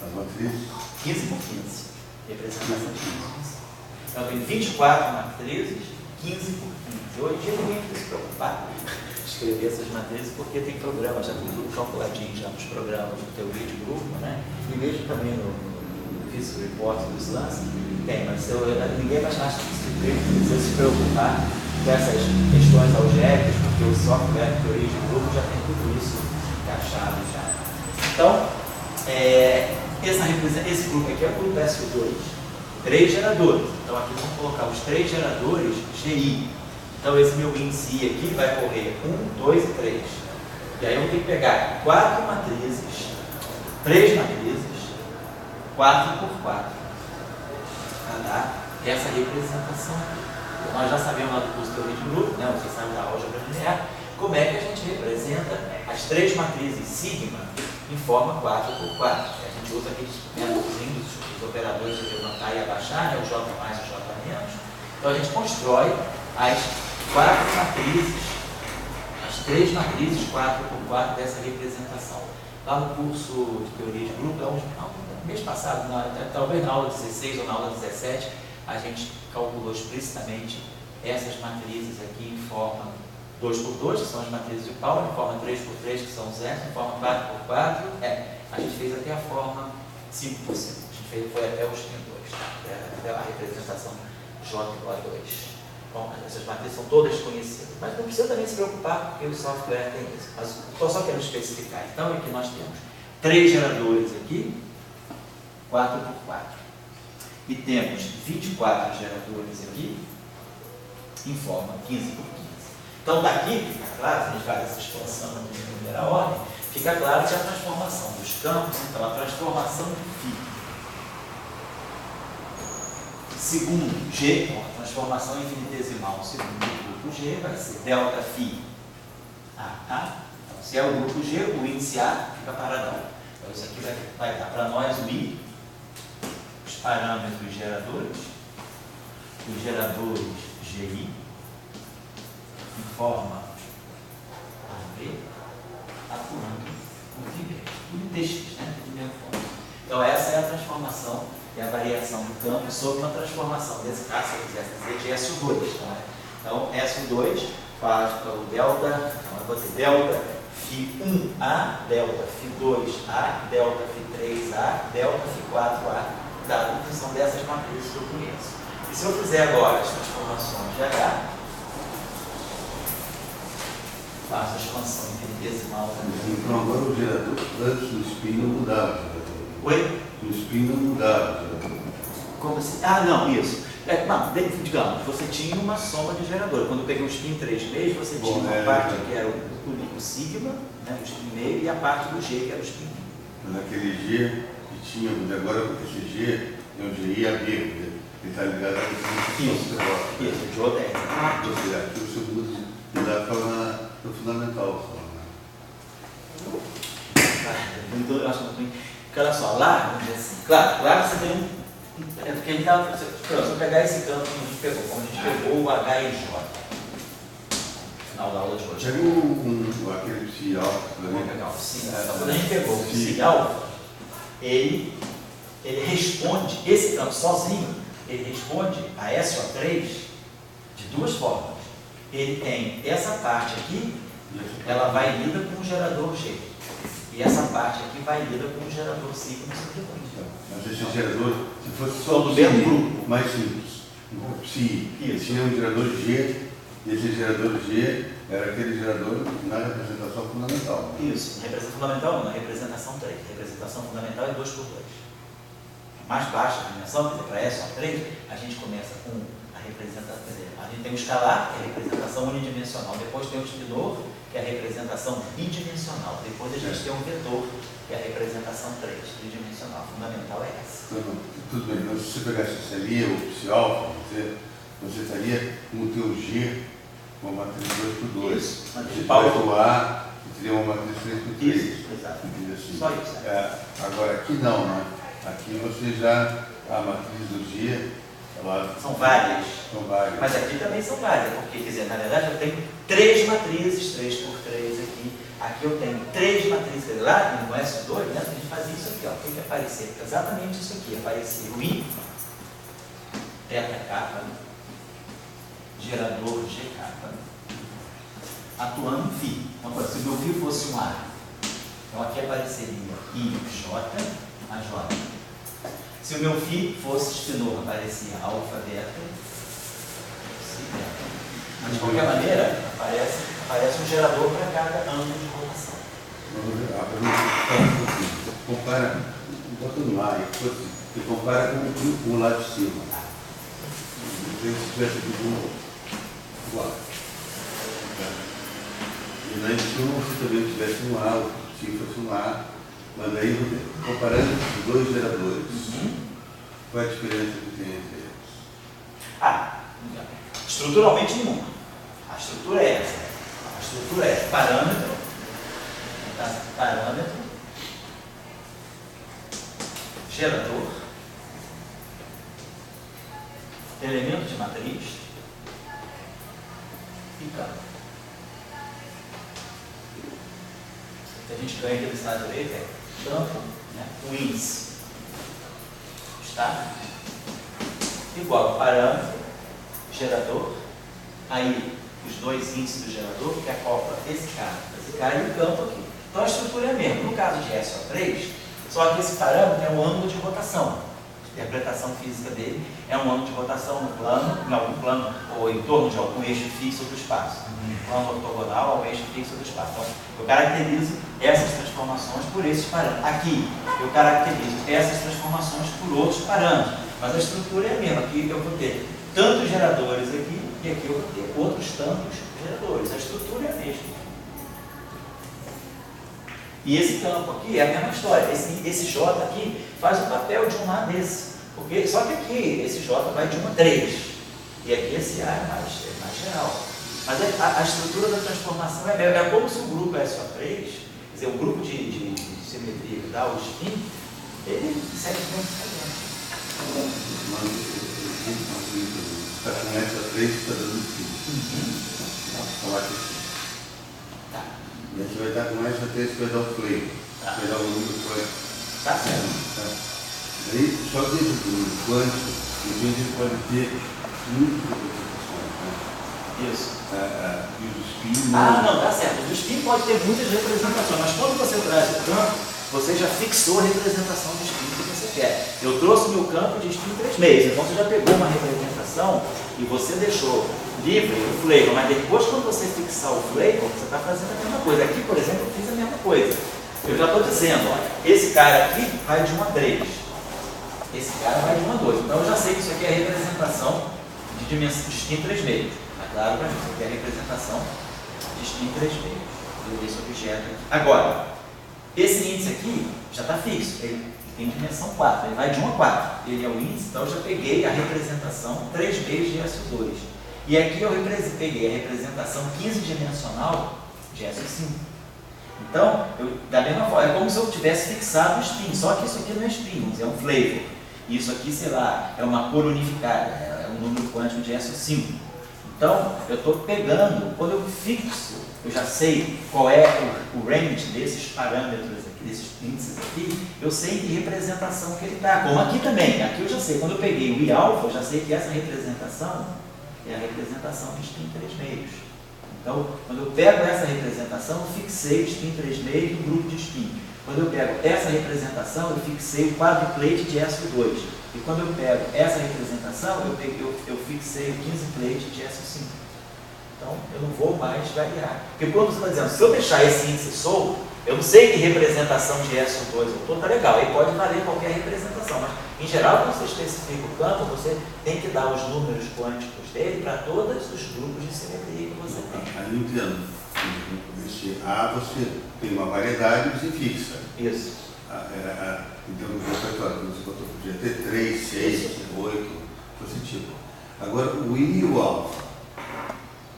As matrizes 15 por 15. Representação de dimensão. Então, eu tenho 24 matrizes, 15 por 15. Hoje em dia ninguém precisa se preocupar de escrever essas matrizes, porque tem programas, já tudo calculadinho já nos programas de teoria de grupo, né? E mesmo também no Physical Report do SLANS, tem, mas ninguém mais acha que precisa se preocupar com essas questões algébricas, porque o software de teoria de grupo já tem tudo isso encaixado já. Então, esse grupo aqui é o grupo SU2, 3 geradores. Então aqui vamos colocar os 3 geradores GI. Então esse meu índice I aqui vai correr 1, 2 e 3. E aí eu tenho que pegar 4 matrizes, 3 matrizes, 4 por 4, para dar essa representação aqui. Nós já sabemos lá do curso de teoria de grupo, né? Vocês sabem da álgebra linear, como é que a gente representa as 3 matrizes sigma em forma 4 por 4. A gente usa aqueles métodos dos operadores de levantar e abaixar, né? O J mais e o J menos. Então a gente constrói as 4 matrizes, as 3 matrizes 4 por 4 dessa representação. Lá no curso de teoria de grupo, mês passado, talvez na aula 16 ou na aula 17, a gente calculou explicitamente essas matrizes aqui em forma 2 por 2, que são as matrizes de Pauli, em forma 3 por 3, que são os zeros, em forma 4 por 4, a gente fez até a forma 5 por 5, a gente foi até os N2, até a representação J2. Bom, essas matrizes são todas conhecidas, mas não precisa também se preocupar, porque o software tem isso. Mas estou só querendo especificar. Então, aqui nós temos 3 geradores aqui, 4 por 4. E temos 24 geradores aqui, em forma 15 por 15. Então, daqui fica claro, se a gente faz essa expansão de primeira ordem, fica claro que a transformação dos campos, então, a transformação de φ segundo G, a transformação infinitesimal segundo o grupo G, vai ser delta φ A. Então, se é o grupo G, o índice A fica paradão. Então, isso aqui vai dar para nós o I, os parâmetros geradores, os geradores GI, em forma AB, atuando com φB. Tudo em DX, né? Tudo em mesmo forma. Então, essa é a transformação e a variação do campo sobre uma transformação desse caso, se eu quiser dizer, de SU2. Tá? Então, SU2 faz o delta, então eu vou ter delta φ1A, delta φ2A, delta φ3A, delta φ4A, dada em função dessas matrizes que eu conheço. E se eu fizer agora as transformações de H, faço a expansão infinitesimal também. Então agora o gerador, antes do spin não mudava o gerador. Oi? No spin não mudava o gerador. Como assim? Ah, não, isso. Digamos, você tinha uma soma de gerador. Quando eu peguei o spin 3,5, você tinha uma parte que era o sigma, né, o spin meio, e a parte do G, que era o spin. Naquele G que tinha, agora esse G é um GI a B, ele está ligado a esse Isso, o J é. Ou seja, aqui o segundo ele dá para no fundamental só, né? Então, eu acho que porque olha só, lá, vamos dizer assim, claro você tem é porque a gente estava. Se eu pegar esse campo que a gente pegou, como a gente pegou o H e J, no final da aula de hoje. Pegou aquele psi alfa também. Vamos pegar o psi. Então, quando a gente pegou o psi alfa, ele responde, esse campo sozinho, ele responde a SO3 de duas formas. Ele tem essa parte aqui, ela vai lida com o gerador G. E essa parte aqui vai lida com o gerador sigma subsequente. Mas esse gerador, se fosse só o do psi, mesmo grupo, mais simples, o psi, isso, tinha um gerador G, e esse gerador G era aquele gerador na representação fundamental. Isso, na representação fundamental não, na representação 3. A representação fundamental é 2 por 2. A mais baixa dimensão, quer dizer, para SO3, a gente começa com a representação, quer dizer, a gente tem o escalar, que é a representação unidimensional, depois tem o espinor, que é a representação bidimensional, depois a gente tem o vetor, que é a representação 3, tridimensional. A fundamental é essa. Então, tudo bem, mas se você pegasse esse ali, o psi alfa, você estaria com o teu G, uma matriz 2 por 2. Isso. Você pega o A, teria uma matriz 3 por 3. Isso, exato. Assim. Só isso. Agora aqui não, né? Aqui você já, a matriz do G, ela... São várias. São várias. Mas aqui também são várias, porque, quer dizer, na verdade eu tenho 3 matrizes, 3 por 3 aqui. Aqui eu tenho 3 matrizes, lá no S2, né, a gente fazia isso aqui, ó. O que aparecer? Exatamente isso aqui. Aparecia o I, θk, gerador gk, atuando em φ. Então, se o meu φ fosse um A, então aqui apareceria IJ a J. Se o meu φ fosse espinor, aparecia alfa, beta, psi, beta. Mas de qualquer maneira, aparece um gerador para cada ângulo de rotação. A pergunta é compara, bota no ar, e compara com o lado de cima. Se tivesse aqui do lado. E lá em cima, se também tivesse um A, se fosse um A, mas aí, comparando os dois geradores, qual é a diferença que tem entre eles? Estruturalmente nenhuma. A estrutura é essa. A estrutura é parâmetro, gerador, elemento de matriz e campo. O que a gente ganha aqui do estado direito é campo, né, o índice está igual a parâmetro, gerador, aí os dois índices do gerador que acopla esse cara e o campo aqui. Então a estrutura é a mesma. No caso de SO3, só que esse parâmetro é um ângulo de rotação. A interpretação física dele é um ângulo de rotação no plano, em algum plano ou em torno de algum eixo fixo do espaço. Um plano ortogonal ao eixo fixo do espaço. Então, eu caracterizo essas transformações por esses parâmetros. Aqui, eu caracterizo essas transformações por outros parâmetros. Mas a estrutura é a mesma. Aqui eu vou ter tantos geradores aqui e aqui eu vou ter outros tantos geradores. A estrutura é a mesma. E esse campo aqui é a mesma história. Esse J aqui faz o papel de um A desse. Só que aqui, esse J vai de 1 a 3. E aqui esse A é mais geral. Mas a estrutura da transformação é mesmo. É como se o grupo SO3, quer dizer, o grupo de simetria que dá o spin, ele segue bem diferente. Está com SO3 que está dando spin. Tá. E a gente vai estar com SO3 que vai dar o flame. Vai dar o número quântico. Tá certo. Aí, só dentro do número quântico, a gente pode ter muitas representações. Isso. E o spin. Não, tá certo. O spin pode ter muitas representações, mas quando você traz o campo, você já fixou a representação do spin que você quer. Eu trouxe o meu campo de spin 3 meios, então você já pegou uma representação e você deixou livre o flavor, mas depois quando você fixar o flavor, você está fazendo a mesma coisa. Aqui, por exemplo, eu fiz a mesma coisa. Eu já estou dizendo, olha, esse cara aqui vai de 1 a 3. Esse cara vai de 1 a 2. Então eu já sei que isso aqui é a representação de dimensão de spin 3 meios. Está claro para mim, isso aqui é a representação de spin 3 meios. Desse objeto aqui. Agora, esse índice aqui já está fixo. Ele tem dimensão 4. Ele vai de 1 a 4. Ele é o índice, então eu já peguei a representação 3 meios de SO2. E aqui eu peguei a representação 15-dimensional de SO5. Então, da mesma forma, é como se eu tivesse fixado o spin, só que isso aqui não é spin, é um flavor. Isso aqui, sei lá, é uma cor unificada, é um número quântico de SO5. Então, eu estou pegando, quando eu fixo, eu já sei qual é o range desses parâmetros aqui, desses índices aqui, eu sei que representação que ele está. Como aqui também, aqui eu já sei, quando eu peguei o I-alfa, eu já sei que essa representação é a representação de spin 3 meios. Então, quando eu pego essa representação, eu fixei o spin 3 meios do grupo de spin. Quando eu pego essa representação, eu fixei o quadruplete de SO2. E quando eu pego essa representação, eu fixei o 15-plete de SO5. Então, eu não vou mais variar. Porque quando você está dizendo, se eu deixar esse índice solto, eu não sei que representação de SO2 eu estou, tá legal, aí pode valer qualquer representação, mas em geral, quando você especifica o campo, você tem que dar os números quânticos dele para todos os grupos de simetria que você tem. Aí eu entendo. Esse A você tem uma variedade e você fixa. Isso. Então, no repertório, você podia ter 3, 6, 8, positivo. Agora, o I e o alfa.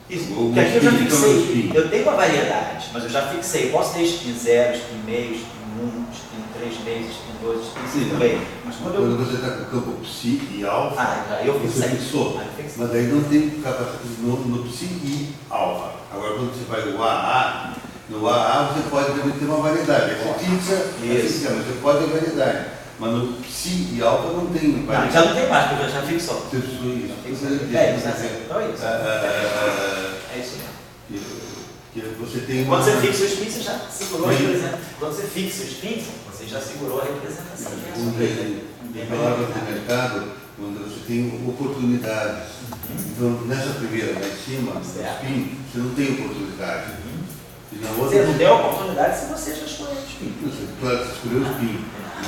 Isso, porque aqui eu já fixei, eu tenho uma variedade, mas eu já fixei, posso ter spin 0, spin meio, spin 1, spin 3 meios, spin 2, spin 5 meio. Mas quando você está com o campo psi e alfa, eu você fixou. Mas daí não tem capacidade no psi e alfa. Agora quando você vai no AA, no AA você pode também ter uma variedade. Você fixa, mas você pode ter variedade. Mas no psi e alfa não tem. Não, já não tem mais, porque já fixou. Então é isso. É isso mesmo. Que você tem Quando você fixa os pins, você já segurou a representação. Quando você fixa os pins, você já segurou a representação. Em palavras de mercado, quando você tem oportunidades. Então, nessa primeira lá em cima, spin, você não tem oportunidade. E na outra, você não tem oportunidade se você já escolheu os pins. Claro, você escolheu o spin. Mas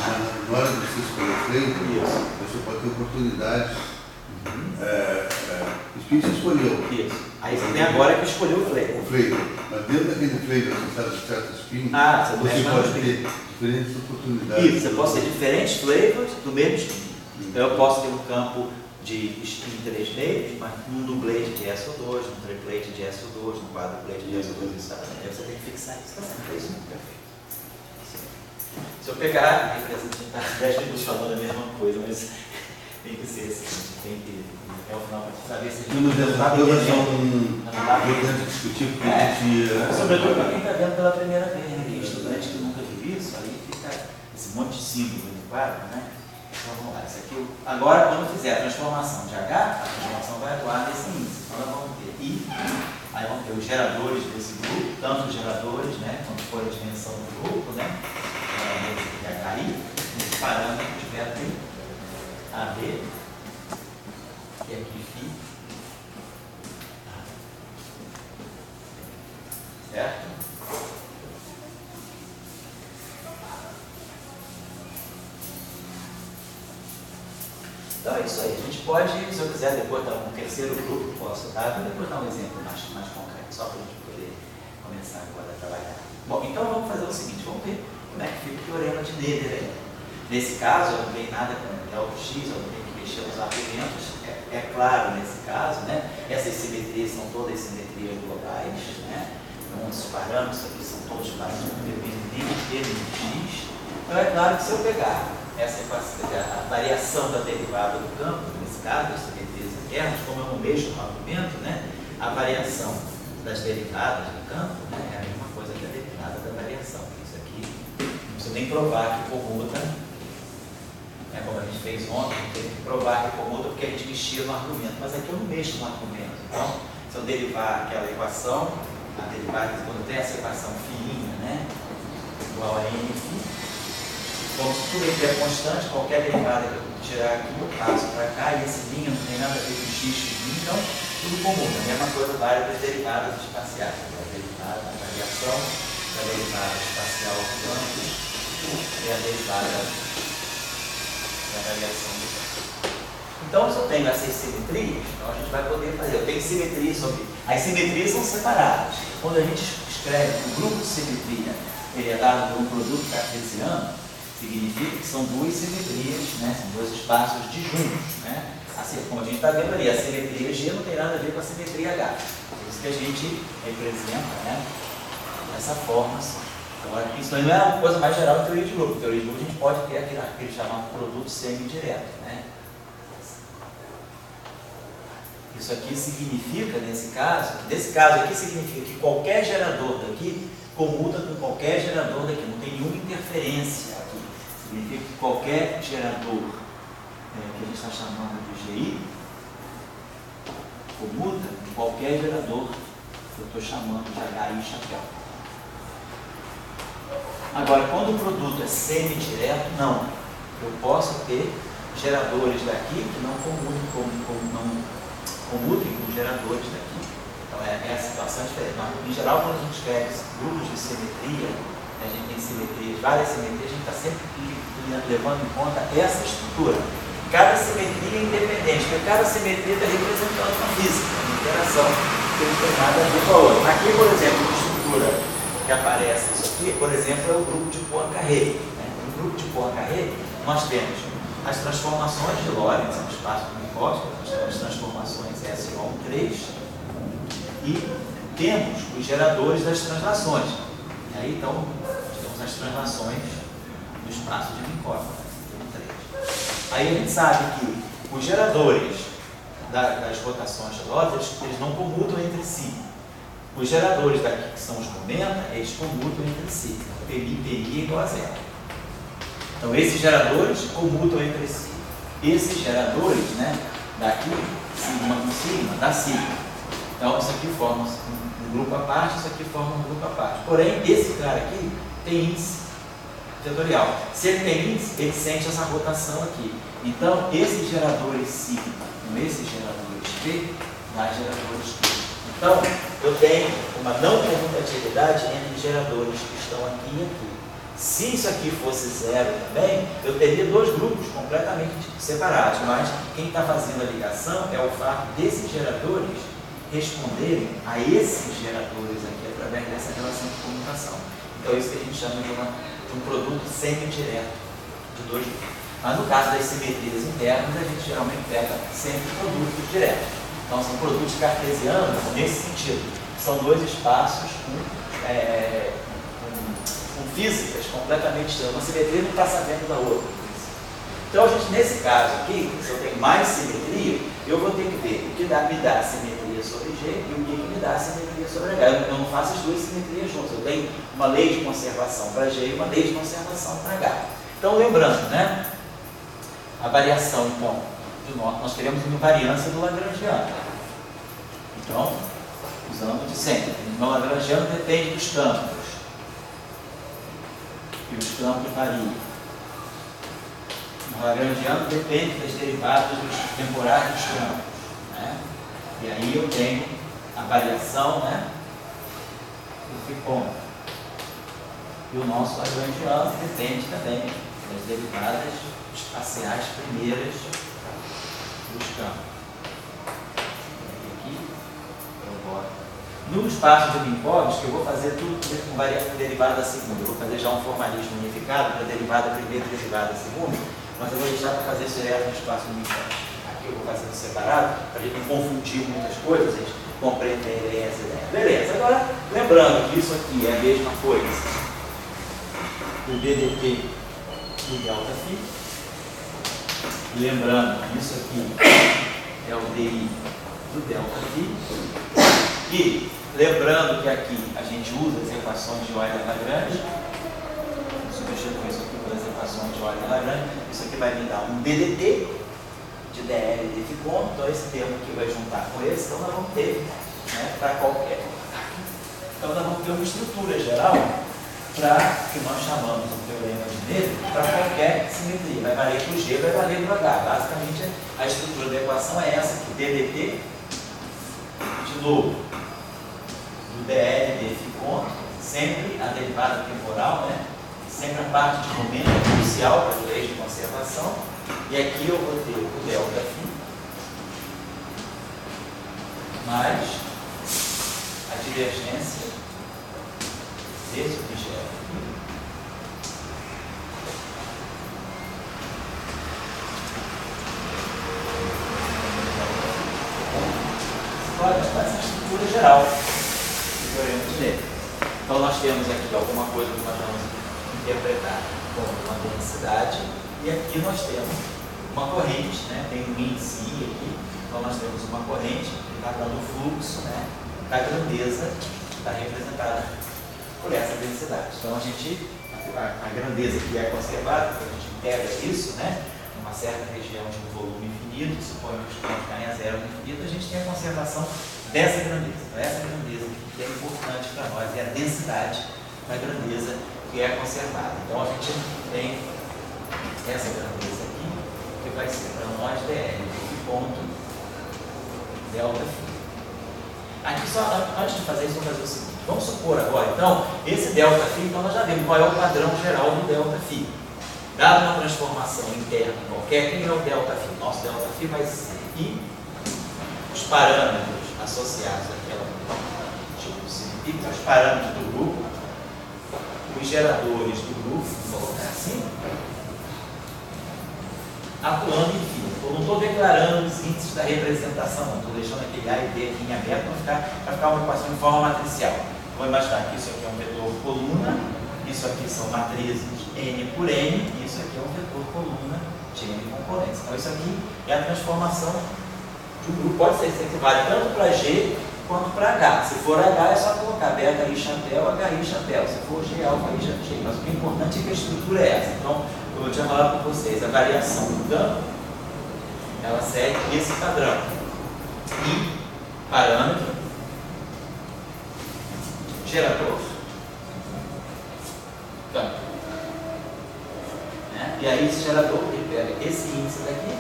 na hora de você escolher o flavor, você pode ter oportunidades. O spin você escolheu. Isso. Aí você tem agora que escolher o flavor. O flavor. Mas dentro daquele flavor, você sabe de certos spin, você pode ter diferentes oportunidades. Isso, você pode ter diferentes flavors do mesmo spin. Então eu posso ter um campo de spin 3 meios, mas num dublete de SO2, num triplete de SO2, num quadruplete de SO2, aí você tem que fixar isso. É isso muito perfeito. Se eu pegar, a gente está 10 minutos falando a mesma coisa, mas tem que ser assim, tem que até o final para saber se a gente está importante discutir, porque a gente... Sobretudo para quem está vendo pela primeira vez, né? Tem estudante que nunca viu isso, aí fica esse monte de símbolo no quadro, né? Então vamos lá, isso aqui, agora quando fizer a transformação de H, a transformação vai atuar nesse índice. Então nós vamos ter I, aí vamos ter os geradores desse grupo, tanto os geradores, né, quanto for a dimensão do grupo, né, que é HI, esse parâmetro de beta I, AB, e aqui Φ, certo? Então é isso aí. A gente pode, se eu quiser depois dar um terceiro grupo, posso dar. Vou depois dar um exemplo mais concreto, só para a gente poder começar agora a trabalhar. Bom, então vamos fazer o seguinte, vamos ver como é que fica o teorema de Noether aí. Nesse caso, eu não tenho nada com delta X, eu não tenho que mexer nos argumentos. É claro nesse caso, né? Essas simetrias são todas simetrias globais, né? Então, os parâmetros aqui são todos parâmetros independentes de X. Então é claro que se eu pegar essa a variação da derivada do campo, nesse caso, das simetrias internas, como é o mesmo argumento, né? A variação das derivadas do campo, né? É a mesma coisa que a derivada da variação. Isso aqui não precisa nem provar que comuta, né? Como a gente fez ontem, não teve que provar que comuta porque a gente mexia no argumento, mas aqui eu não mexo no argumento. Então, se eu derivar aquela equação, a derivada, quando tem essa equação fininha, né? Igual a n, como se tudo aqui é constante, qualquer derivada que eu tirar aqui, eu passo para cá, e esse linha não tem nada a ver com x, então tudo comum. A mesma coisa vale para as derivadas espaciais. A derivada, a variação da derivada espacial do campo e a derivada da variação do campo. Então, se eu tenho essas simetrias, então a gente vai poder fazer. Eu tenho simetrias sobre. As simetrias são separadas. Quando a gente escreve o grupo de simetria, ele é dado por um produto cartesiano, significa que são duas simetrias, né? São dois espaços disjuntos, né? Assim, como a gente está vendo ali, a simetria G não tem nada a ver com a simetria H. Por isso que a gente representa, né? Dessa forma. Assim. Agora, isso não é uma coisa mais geral da teoria de grupo. A teoria de grupo a gente pode ter aquele chamado produto semidireto, né? Isso aqui significa, nesse caso aqui significa que qualquer gerador daqui comuta com qualquer gerador daqui, não tem nenhuma interferência aqui. Significa que qualquer gerador que a gente está chamando de GI comuta com qualquer gerador que eu estou chamando de HI chapéu. Agora, quando o produto é semidireto, não. Eu posso ter geradores daqui que não comutem com geradores daqui. Então é a situação diferente. Mas, em geral, quando a gente escreve grupos de simetria, a gente tem simetrias, várias simetrias, a gente está sempre levando em conta essa estrutura. Cada simetria é independente, porque cada simetria está representando uma física, uma interação que não tem nada a ver com a outra. Aqui, por exemplo, a estrutura que aparece, isso aqui, por exemplo, é o grupo de Poincare. No grupo de Poincare, nós temos as transformações de Lorentz, no espaço Minkowski, nós temos as transformações SO1,3 e temos os geradores das translações. E aí, então, nós temos as translações do espaço de Minkowski. Aí a gente sabe que os geradores das rotações de Lorentz, eles não comutam entre si. Os geradores daqui, que são os momenta, eles comutam entre si. PI é igual a zero. Então, esses geradores comutam entre si. Esses geradores, né, daqui, sigma com sigma, dá sigma. Então, isso aqui forma um grupo à parte, isso aqui forma um grupo à parte. Porém, esse cara aqui tem índice vetorial. Se ele tem índice, ele sente essa rotação aqui. Então, esses geradores sigma com esses geradores P, dá geradores P. Então, eu tenho uma não comutatividade entre geradores que estão aqui e aqui. Se isso aqui fosse zero também, eu teria dois grupos completamente separados, mas quem está fazendo a ligação é o fato desses geradores responderem a esses geradores aqui através dessa relação de comutação. Então, é isso que a gente chama de um produto semi-direto de dois grupos. Mas no caso das simetrias internas, a gente geralmente pega sempre produtos diretos. Então, são produtos cartesianos nesse sentido. São dois espaços com físicas completamente distintas. Uma simetria não está sabendo da outra. Então, a gente, nesse caso aqui, se eu tenho mais simetria, eu vou ter que ver o que me dá simetria sobre G e o que me dá simetria sobre H. Eu não faço as duas simetrias juntas. Eu tenho uma lei de conservação para G e uma lei de conservação para H. Então, lembrando, né? A variação, então, nós queremos uma invariância do Lagrangiano. Então, usando de sempre. O Lagrangiano depende dos campos. E os campos variam. O Lagrangiano depende das derivadas dos temporais dos campos. Né? E aí eu tenho a variação, né, do Ficon. E o nosso Lagrangiano depende também das derivadas espaciais primeiras dos campos. E aqui eu boto. No espaço de Minkowski, eu vou fazer tudo com derivada segunda. Eu vou fazer já um formalismo unificado para derivada primeira e derivada segunda, mas eu vou deixar para fazer isso direto no espaço de Minkowski. Aqui eu vou fazendo separado, para a gente não confundir muitas coisas, a gente compreender essa ideia. Beleza, agora lembrando que isso aqui é a mesma coisa do DDT do delta φ. Lembrando que isso aqui é o DI do delta φ. E lembrando que aqui a gente usa as equações de Euler-Lagrange, substitui isso aqui pelas equações de Euler-Lagrange, isso aqui vai me dar um DDT de DL e de Ficon, então esse termo aqui vai juntar com esse, então nós vamos ter, né, para qualquer. Então nós vamos ter uma estrutura geral para que nós chamamos o teorema de Miller para qualquer simetria. Vai valer para o G, vai valer para o H. Basicamente a estrutura da equação é essa aqui, DDT de novo, do DL de Ficon, sempre a derivada temporal, né? Sempre a parte de momento crucial para as leis de conservação. E aqui eu vou ter o delta φ mais a divergência desse objeto aqui. Olha, essa estrutura geral do teorema de Miller. Então, nós temos aqui alguma coisa que nós vamos interpretar como uma densidade, e aqui nós temos uma corrente, né? Tem um índice I aqui, então nós temos uma corrente que está dando o fluxo, né, da grandeza que está representada por essa densidade. Então, a grandeza que é conservada, quando a gente integra isso, né, numa certa região de um volume infinito, suponho que os campos caem a zero no infinito, a gente tem a conservação dessa grandeza. Então, essa grandeza que é importante para nós é a densidade da grandeza que é conservada. Então, a gente tem essa grandeza aqui, que vai ser para nós DL de ponto delta φ. Aqui, só antes de fazer isso, vamos fazer o seguinte. Vamos supor agora, então, esse delta φ, então nós já vimos qual é o padrão geral do delta φ. Dada uma transformação interna qualquer, quem é o delta φ? Nosso delta φ vai ser I, os parâmetros associados àquela tipo científica, os parâmetros do grupo, os geradores do grupo, vou colocar assim, atuando em fila. Eu não estou declarando os índices da representação, não estou deixando aquele A e B aqui em aberto para ficar uma equação em forma matricial. Vou imaginar que isso aqui é um vetor coluna, isso aqui são matrizes N por N, e isso aqui é um vetor coluna de N componentes. Então, isso aqui é a transformação de um grupo. Pode ser que vale tanto para G quanto para H. Se for H, é só colocar beta I chapéu, HI chapéu. Se for G, alfa I chapéu. Mas o que é importante é que a estrutura é essa. Então, como eu tinha falado para vocês, a variação do campo, ela segue esse padrão. I, parâmetro, gerador, campo. Né? E aí esse gerador, ele pega esse índice daqui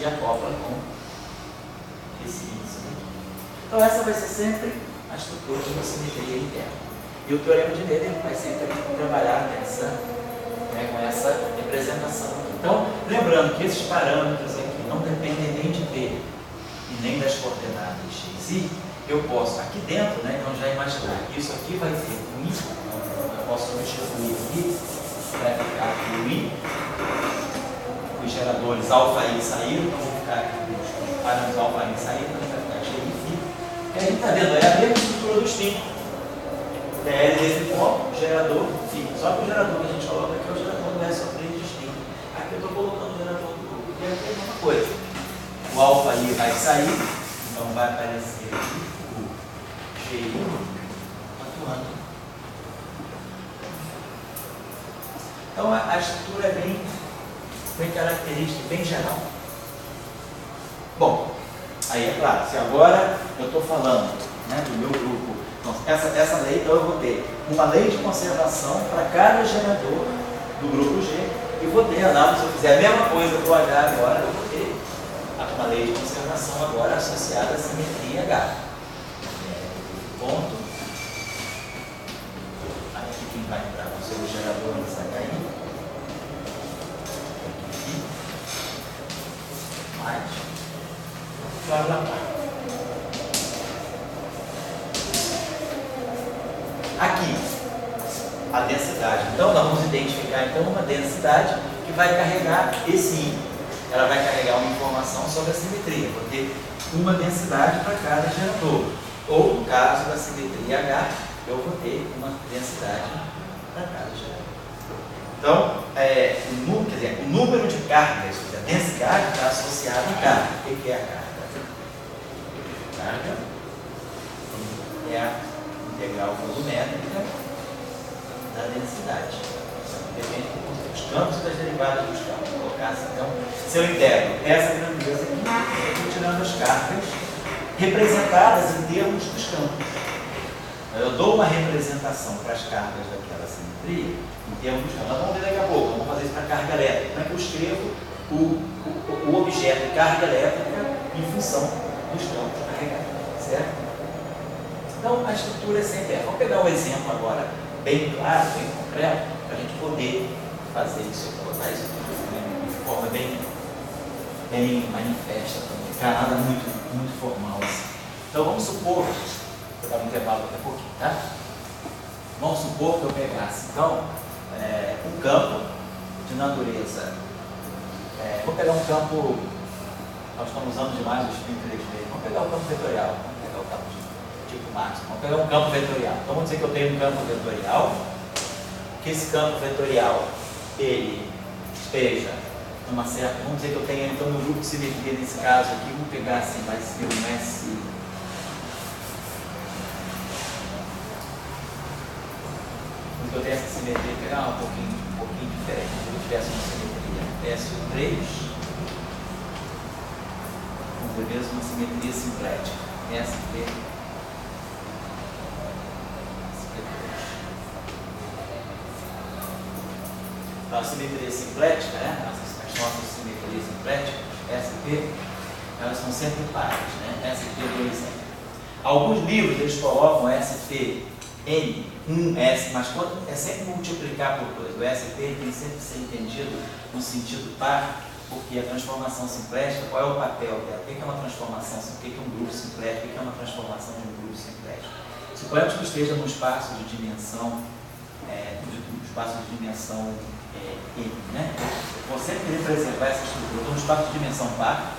e acopla com esse índice daqui. Então essa vai ser sempre a estrutura de uma simetria interna. E o teorema de Gödel vai sempre trabalhar com essa representação. Então, lembrando que esses parâmetros aqui não dependem nem de P e nem das coordenadas x e y, eu posso aqui dentro, né, então já imaginar que isso aqui vai ter um I, eu posso substituir aqui, vai ficar aqui o I, os geradores alfa I saíram, então vou ficar aqui os parâmetros alfa I saíram, então vai ficar G e φ. E a gente está vendo, é a mesma estrutura do spin. PL desse ponto, gerador, φ. Só que o gerador que a gente coloca aqui é o gerador do S3 distinto. Aqui eu estou colocando o gerador do grupo, e aqui é a mesma coisa. O alfa I vai sair, então vai aparecer aqui o GI atuando. Então a estrutura é bem característica, bem geral. Bom, aí é claro, se agora eu estou falando, né, do meu grupo, então, essa lei, então eu vou ter uma lei de conservação para cada gerador do grupo G e vou ter análise, se eu fizer a mesma coisa para o H agora, eu vou ter uma lei de conservação agora associada à simetria H. Ponto. Aqui quem vai entrar vão ser os geradores HI. Mais. Blá blá blá. Aqui, a densidade. Então, nós vamos identificar então uma densidade que vai carregar esse I. Ela vai carregar uma informação sobre a simetria. Vou ter uma densidade para cada gerador. Ou, no caso da simetria H, eu vou ter uma densidade para cada gerador. Então, o número de cargas, a densidade está associada à carga. O que é a carga? Carga é a integral volumétrica da densidade. Depende dos campos e das derivadas dos campos. Vou colocar assim, então, se eu integro essa grandeza aqui, eu estou tirando as cargas representadas em termos dos campos. Eu dou uma representação para as cargas daquela simetria em termos dos campos. Nós vamos ver daqui a pouco, vamos fazer isso para a carga elétrica. Como é que eu escrevo o objeto de carga elétrica em função dos campos carregados, certo? Então, a estrutura é sempre essa. Vamos pegar um exemplo agora, bem claro, bem concreto, para a gente poder fazer isso, colocar isso de forma bem manifesta, não ficar nada muito formal assim. Então, vamos supor, vou dar um intervalo daqui a pouquinho, tá? Vamos supor que eu pegasse, então, um campo de natureza. Vou pegar um campo, nós estamos usando demais o spin 3D, vamos pegar o campo vetorial, vamos pegar o campo tipo máximo. Vamos pegar um campo vetorial. Então vamos dizer que eu tenho um campo vetorial, que esse campo vetorial ele esteja numa certa. Vamos dizer que eu tenho então no grupo de simetria nesse caso aqui, vamos pegar assim, vai ser um S. Porque eu tenho essa simetria, pegar um pouquinho diferente. Se eu tivesse uma simetria S3, vamos ver mesmo uma simetria simplética. SP. Então, a simetria simplética, né? As nossas simetrias simpléticas, SP, elas são sempre pares, né? SP2N. Alguns livros eles colocam SPN, 1S, mas quando é sempre multiplicar por 2. O SP tem sempre que ser entendido no sentido par, porque a transformação simplética, qual é o papel dela? O que é uma transformação? O que é um grupo simplético? O que é uma transformação de um grupo simplético? Suponhamos que esteja num espaço de dimensão, N, né? Eu vou sempre representar essa estrutura. Eu estou num espaço de dimensão par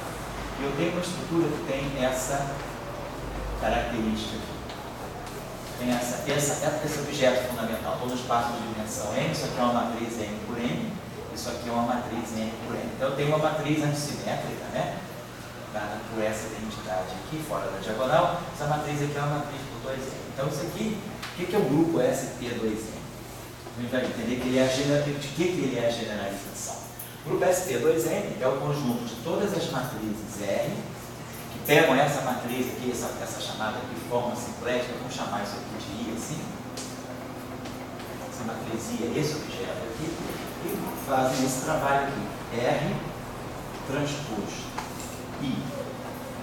e eu tenho uma estrutura que tem essa característica. Tem esse objeto fundamental. Estou no espaço de dimensão N, isso aqui é uma matriz N por N, isso aqui é uma matriz N por N. Então eu tenho uma matriz antissimétrica, né? representada por essa identidade aqui, fora da diagonal. Essa matriz aqui é uma matriz por 2n. Então, isso aqui, o que é o grupo SP2n? A gente vai entender que ele é de que ele é a generalização. O grupo SP2n é o conjunto de todas as matrizes R, que pegam essa matriz aqui, essa chamada aqui, forma simplética, vamos chamar isso aqui de I, assim. Essa matriz I é esse objeto aqui, e fazem esse trabalho aqui. R transposto I,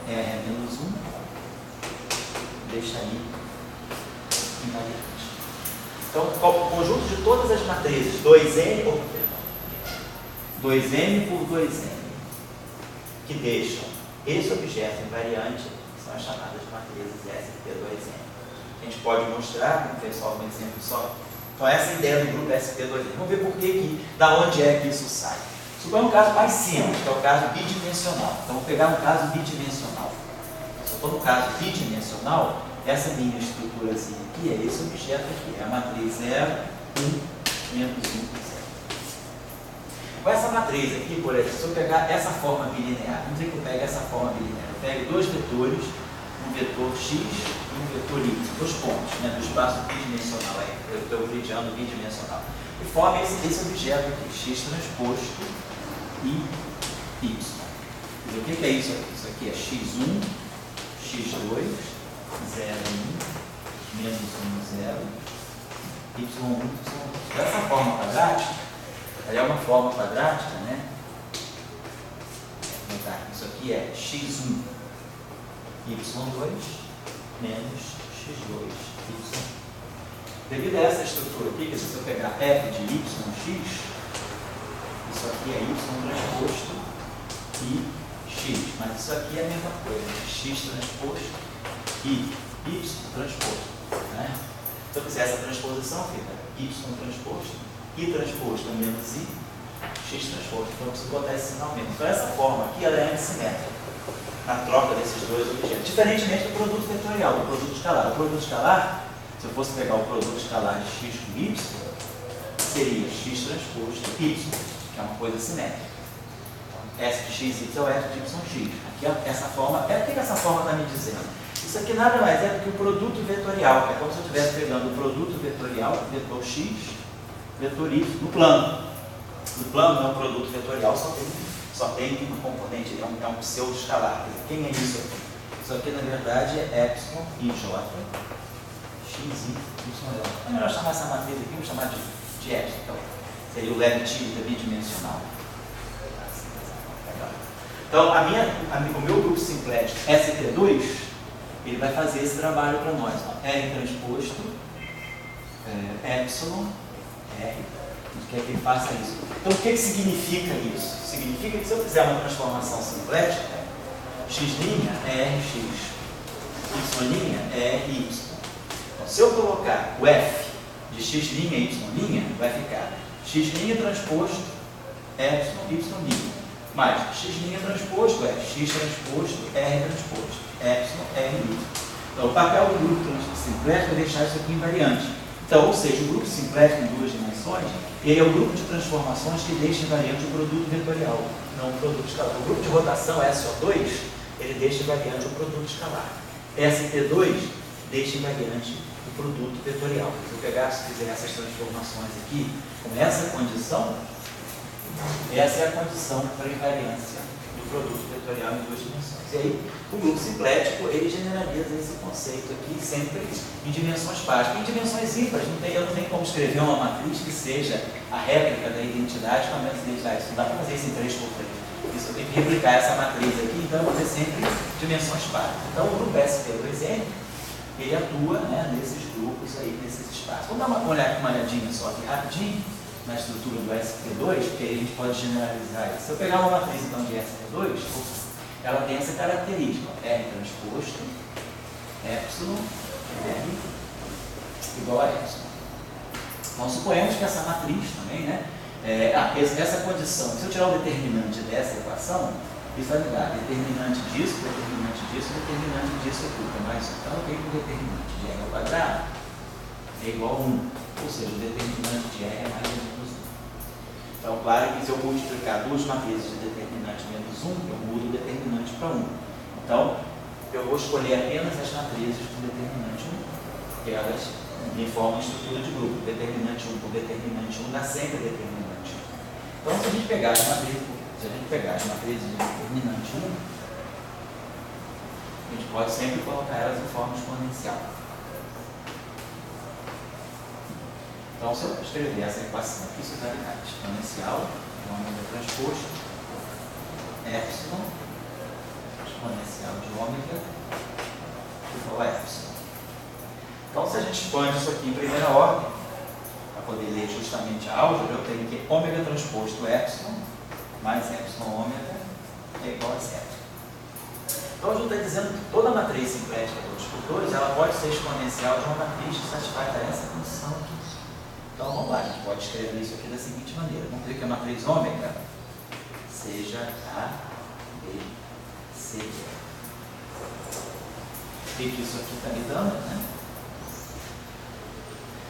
R é menos 1, deixa I invariante. Então, o conjunto de todas as matrizes, 2n por 2n, que deixam esse objeto invariante, são as chamadas matrizes SP2n. A gente pode mostrar, como fez só um exemplo só. Então, essa é a ideia do grupo SP2n. Vamos ver por que, da onde é que isso sai. Suponha um caso mais simples, que é o caso bidimensional. Então, vou pegar um caso bidimensional. Se for um caso bidimensional, essa minha estruturazinha aqui é esse objeto aqui, é a matriz 0, 1, menos 1, 0. Com essa matriz aqui, por exemplo, se eu pegar essa forma bilinear, vamos dizer que eu pego essa forma bilinear, eu pego dois vetores, um vetor x e um vetor y, dois pontos, né, do espaço bidimensional, aí, eu estou euclidiano bidimensional, e forma esse objeto aqui, x transposto e y. O que é isso aqui? Isso aqui é x1, x2, 0, 1, menos 1, 0, y1, y2. Essa forma quadrática, ela é uma forma quadrática, né? Isso aqui é x1, y2, menos x2, y1. Devido a essa estrutura aqui, que se eu pegar f de yx, isso aqui é y transposto e x, mas isso aqui é a mesma coisa, x transposto e y transposto. Né? Se eu fizer essa transposição, fica y transposto, i transposto é menos i, x transposto. Então eu preciso botar esse sinal mesmo. Então essa forma aqui ela é antissimétrica na troca desses dois objetos. Diferentemente do produto vetorial, do produto escalar. O produto escalar, se eu fosse pegar o produto escalar de x com y, seria x transposto y, que é uma coisa simétrica. S de x, y é S de y, x. Aqui essa forma, o que essa forma está me dizendo? Isso aqui nada mais é do que o produto vetorial, que é como se eu estivesse pegando o produto vetorial, vetor x, vetor y, no plano. No plano não é um produto vetorial, só tem um componente, é um pseudo-escalar. Quem é isso aqui? Isso aqui, na verdade, é epsilon i j, x, y, j. É melhor chamar essa matriz aqui, vamos chamar de epsilon. Então, seria o Lev-Tilda bidimensional. Então, o meu grupo simplético SP2, ele vai fazer esse trabalho para nós. Ó. R transposto, epsilon, R, a gente quer que ele faça isso. Então, o que significa isso? Significa que se eu fizer uma transformação simplética, x' é rx, y' é ry. Então, se eu colocar o f de x' e y', vai ficar x' transposto, epsilon, y'. Mais x' transposto é x transposto, r transposto, epsilon, r'. Então, o papel do grupo simplético é deixar isso aqui invariante. Então, ou seja, o grupo simplético em duas dimensões, ele é o grupo de transformações que deixa invariante o produto vetorial, não o produto escalar. O grupo de rotação SO2, ele deixa invariante o produto escalar. SP2 deixa invariante o produto vetorial. Se eu pegar, se fizer essas transformações aqui, com essa condição, essa é a condição para a invariância do produto vetorial em duas dimensões. E aí, o grupo simplético, ele generaliza esse conceito aqui sempre em dimensões pares. Em dimensões ímpares, eu não tenho como escrever uma matriz que seja a réplica da identidade com a menos identidade. Isso não dá para fazer isso em 3x3. Isso eu tenho que replicar essa matriz aqui, então eu vou ter sempre dimensões pares. Então, o grupo SP2N, ele atua, né, nesses grupos aí, nesses espaços. Vamos dar uma olhadinha só aqui rapidinho na estrutura do SP2, porque aí a gente pode generalizar isso. Se eu pegar uma matriz então de SP2, ela tem essa característica, R transposto, epsilon, R igual a epsilon. Então, suponhamos que essa matriz também, né, essa condição, se eu tirar o determinante dessa equação, isso vai me dar determinante disso, determinante disso aqui, mais um. Então, eu tenho que o determinante de R ao quadrado é igual a 1, ou seja, o determinante de R é mais ou menos 1. Então, claro que se eu multiplicar duas matrizes de determinante menos 1, eu mudo o determinante para 1. Então, eu vou escolher apenas as matrizes com determinante 1, que elas me formam estrutura de grupo. Determinante 1 por determinante 1 dá sempre determinante 1. Então, se a gente pegar as matrizes de determinante 1, a gente pode sempre colocar elas em forma exponencial. Então, se eu escrever essa equação aqui, isso vai ficar exponencial, ômega transposto, epsilon, exponencial de ômega, igual a epsilon. Então, se a gente expande isso aqui em primeira ordem, para poder ler justamente a álgebra, eu tenho que ômega transposto epsilon, mais epsilon ômega, é igual a zero. Então, a gente está dizendo que toda matriz sincrética dos tutores, ela pode ser exponencial de uma matriz que satisfaz essa condição aqui. Então, vamos lá, a gente pode escrever isso aqui da seguinte maneira. Vamos dizer que a matriz ômega seja A, B, C, D. O que isso aqui está me dando, né?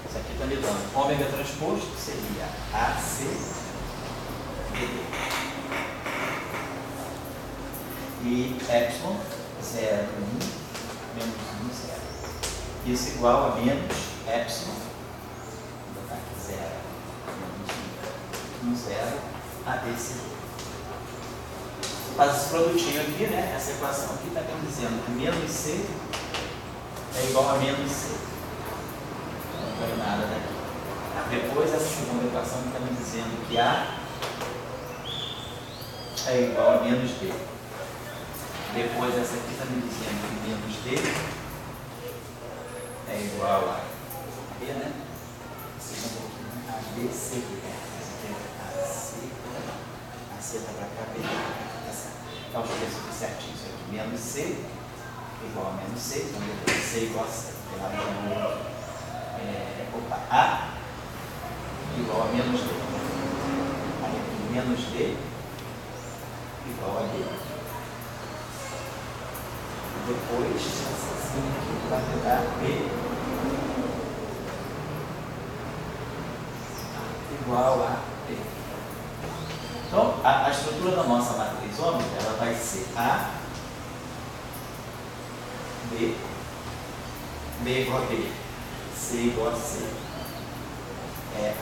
Isso aqui está me dando ômega transposto, seria AC, BD. E epsilon, 0, 1, menos 1, 0. Isso igual a menos epsilon, vou botar aqui 0, menos 1, 0, ABCD. Faz esse produtinho aqui, né? Essa equação aqui está me dizendo que menos C é igual a menos C. Não foi nada daqui. Depois, essa segunda equação está me dizendo que A é igual a menos B. Depois, essa aqui está me dizendo que menos D é igual a B, né? A, B, C, D. A, C, A, C está para cá, B. Então, deixa eu ver se eu fiz certinho isso aqui. Menos C igual a menos C. Então, depois C igual a C. A igual a menos D. Aí aqui, menos D igual a D. Depois, assim aqui vai dar B igual a B. Então, a estrutura da nossa matriz ômega, ela vai ser A, B, B igual a B, C igual a C.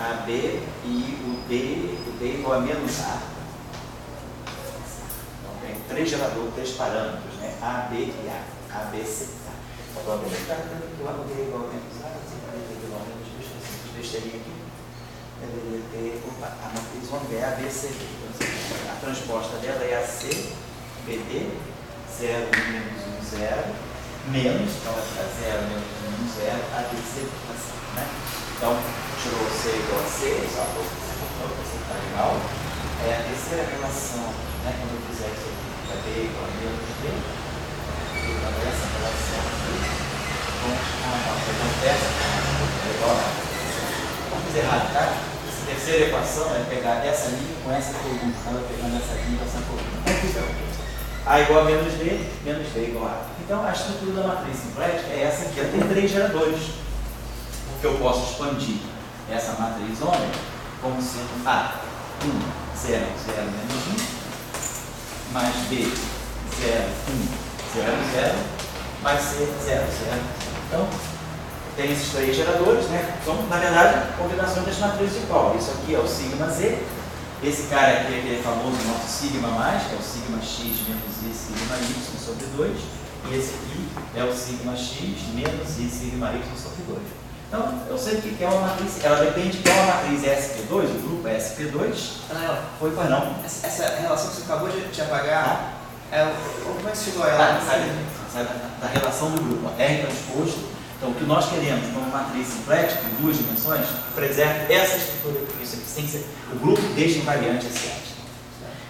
AB e o D igual a menos A. Tem três geradores, três parâmetros, né? A, B e A. A, B, C. Tá. Então, vamos ver que o A, B igual a menos A, C igual a menos B, besteirinha aqui. Deveria ter, a matriz ômega é A, B, C, D. Então, a transposta dela é AC, BD, 0, menos 1, 0, menos, então vai ficar 0, menos 1, 0, A, B, C, né? Então, tirou C igual a C, só para você ficar legal. A terceira relação, né, quando eu fizer isso aqui, vai B igual a menos B, e vai essa relação aqui com essa igual a não fiz errado, tá? Essa terceira equação é pegar essa linha com essa coluna, ela pegando essa linha com essa coluna. Então, fica A igual a menos D igual a A. Então, a estrutura da matriz sincrética é essa aqui. Ela tem três geradores, porque eu posso expandir essa matriz ômega como sendo A, 1, 0, 0, menos 1, mais B, 0, 1, 0, 0, mais C, 0, 0. Então, tem esses três geradores, né? São, na verdade, combinações das matrizes de Pauli. Isso aqui é o sigma Z. Esse cara aqui é aquele famoso nosso sigma mais, que é o sigma x menos i sigma y sobre 2. E esse aqui é o sigma x menos i sigma y sobre 2. Então, eu sei que é uma matriz, ela depende de uma matriz SP2, o grupo é SP2. Foi para não. Essa relação que você acabou de apagar, como é que chegou a ela? Sai da relação do grupo, R transposto. Então, o que nós queremos como matriz sincrética, em duas dimensões, preserva essa estrutura. Isso aqui tem que ser, o grupo deixa invariante esse H.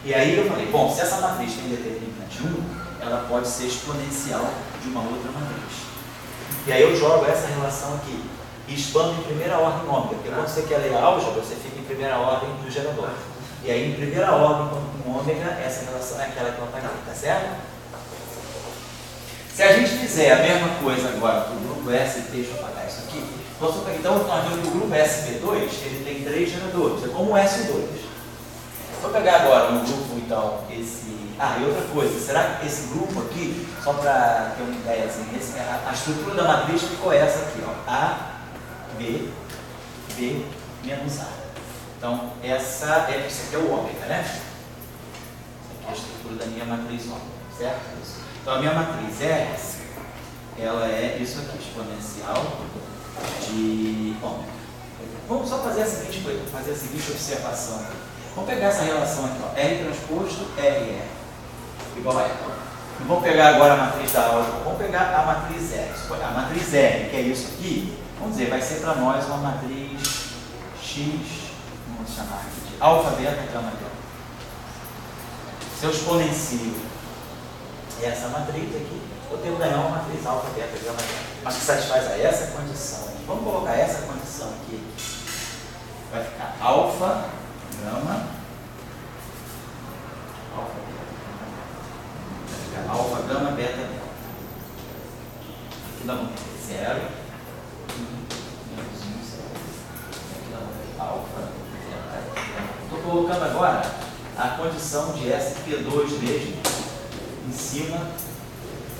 E aí eu falei, bom, se essa matriz tem determinante 1, ela pode ser exponencial de uma outra matriz. E aí eu jogo essa relação aqui e expando em primeira ordem ômega, porque quando você quer ler a álgebra, você fica em primeira ordem do gerador. E aí, em primeira ordem, com ômega, essa relação é aquela que ela está aqui, tá certo? Se a gente fizer a mesma coisa agora para o grupo SP, deixa eu apagar isso aqui. Então, nós vemos que o grupo SP2 ele tem três geradores, é como o S2. Vou pegar agora um grupo, então, esse... Ah, e outra coisa, será que esse grupo aqui, só para ter uma ideia, assim, a estrutura da matriz ficou essa aqui, ó, A, B, B menos A. Então, isso aqui é o ômega, né? Essa aqui é a estrutura da minha matriz ômega, certo? Então, a minha matriz S, ela é isso aqui, exponencial de ômega. Vamos só fazer a seguinte coisa, fazer a seguinte observação aqui. Vamos pegar essa relação aqui, ó, R transposto RR igual a R. E vamos pegar agora a matriz da álgebra, vamos pegar a matriz R. A matriz R, que é isso aqui, vamos dizer, vai ser para nós uma matriz X, vamos chamar aqui de alfa, beta, gama, delta. Se eu exponencio essa matriz aqui, eu tenho que ganhar uma matriz alfa, beta, gama, delta. Mas que satisfaz a essa condição aqui. Vamos colocar essa condição aqui. Vai ficar alfa, gama, alfa, gama, beta, delta. Aqui nós vamos ter 0, menos 1, 0. Aqui nós vamos ter alfa, beta, delta. Estou colocando agora a condição de SP2 mesmo em cima,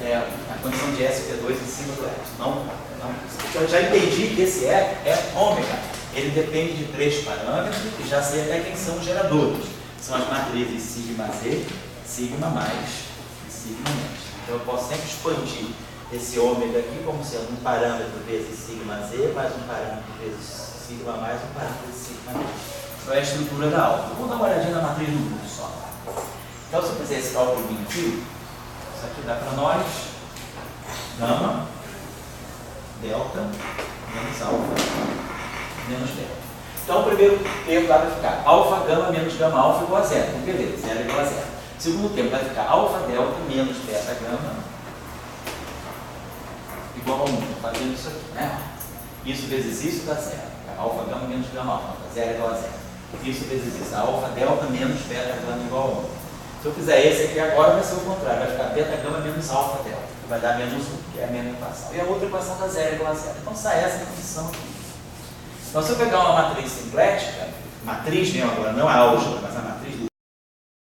a condição de SP2 em cima do R. Eu já entendi que esse R é ômega. Ele depende de 3 parâmetros e já sei até quem são os geradores. São as matrizes sigma Z, sigma mais e sigma menos. Então eu posso sempre expandir esse ômega aqui como sendo um parâmetro vezes sigma Z, mais um parâmetro vezes sigma mais, um parâmetro vezes sigma menos. Então é a estrutura da álgebra. Vamos dar uma olhadinha na matriz do grupo só. Então se eu fizer esse cálculo aqui, isso aqui dá para nós gama, delta, menos alfa, menos delta. Então o primeiro termo lá vai ficar alfa, gama, menos gama, alfa igual a zero. Então beleza, zero igual a zero. O segundo termo vai ficar alfa, delta, menos beta, gama, igual a 1. Estou fazendo isso aqui, né? Isso vezes isso dá zero. Alfa, gama, menos gama, alfa. Zero igual a zero. Isso vezes isso. Alfa, delta, menos beta, gama igual a 1. Se eu fizer esse aqui agora, vai ser o contrário. Vai ficar beta, gama, menos alfa, delta. Vai dar menos 1, que é a mesma equação. E a outra equação dá zero igual a zero. Então sai essa condição aqui. Então se eu pegar uma matriz simplética, matriz mesmo agora, não a álgebra, mas a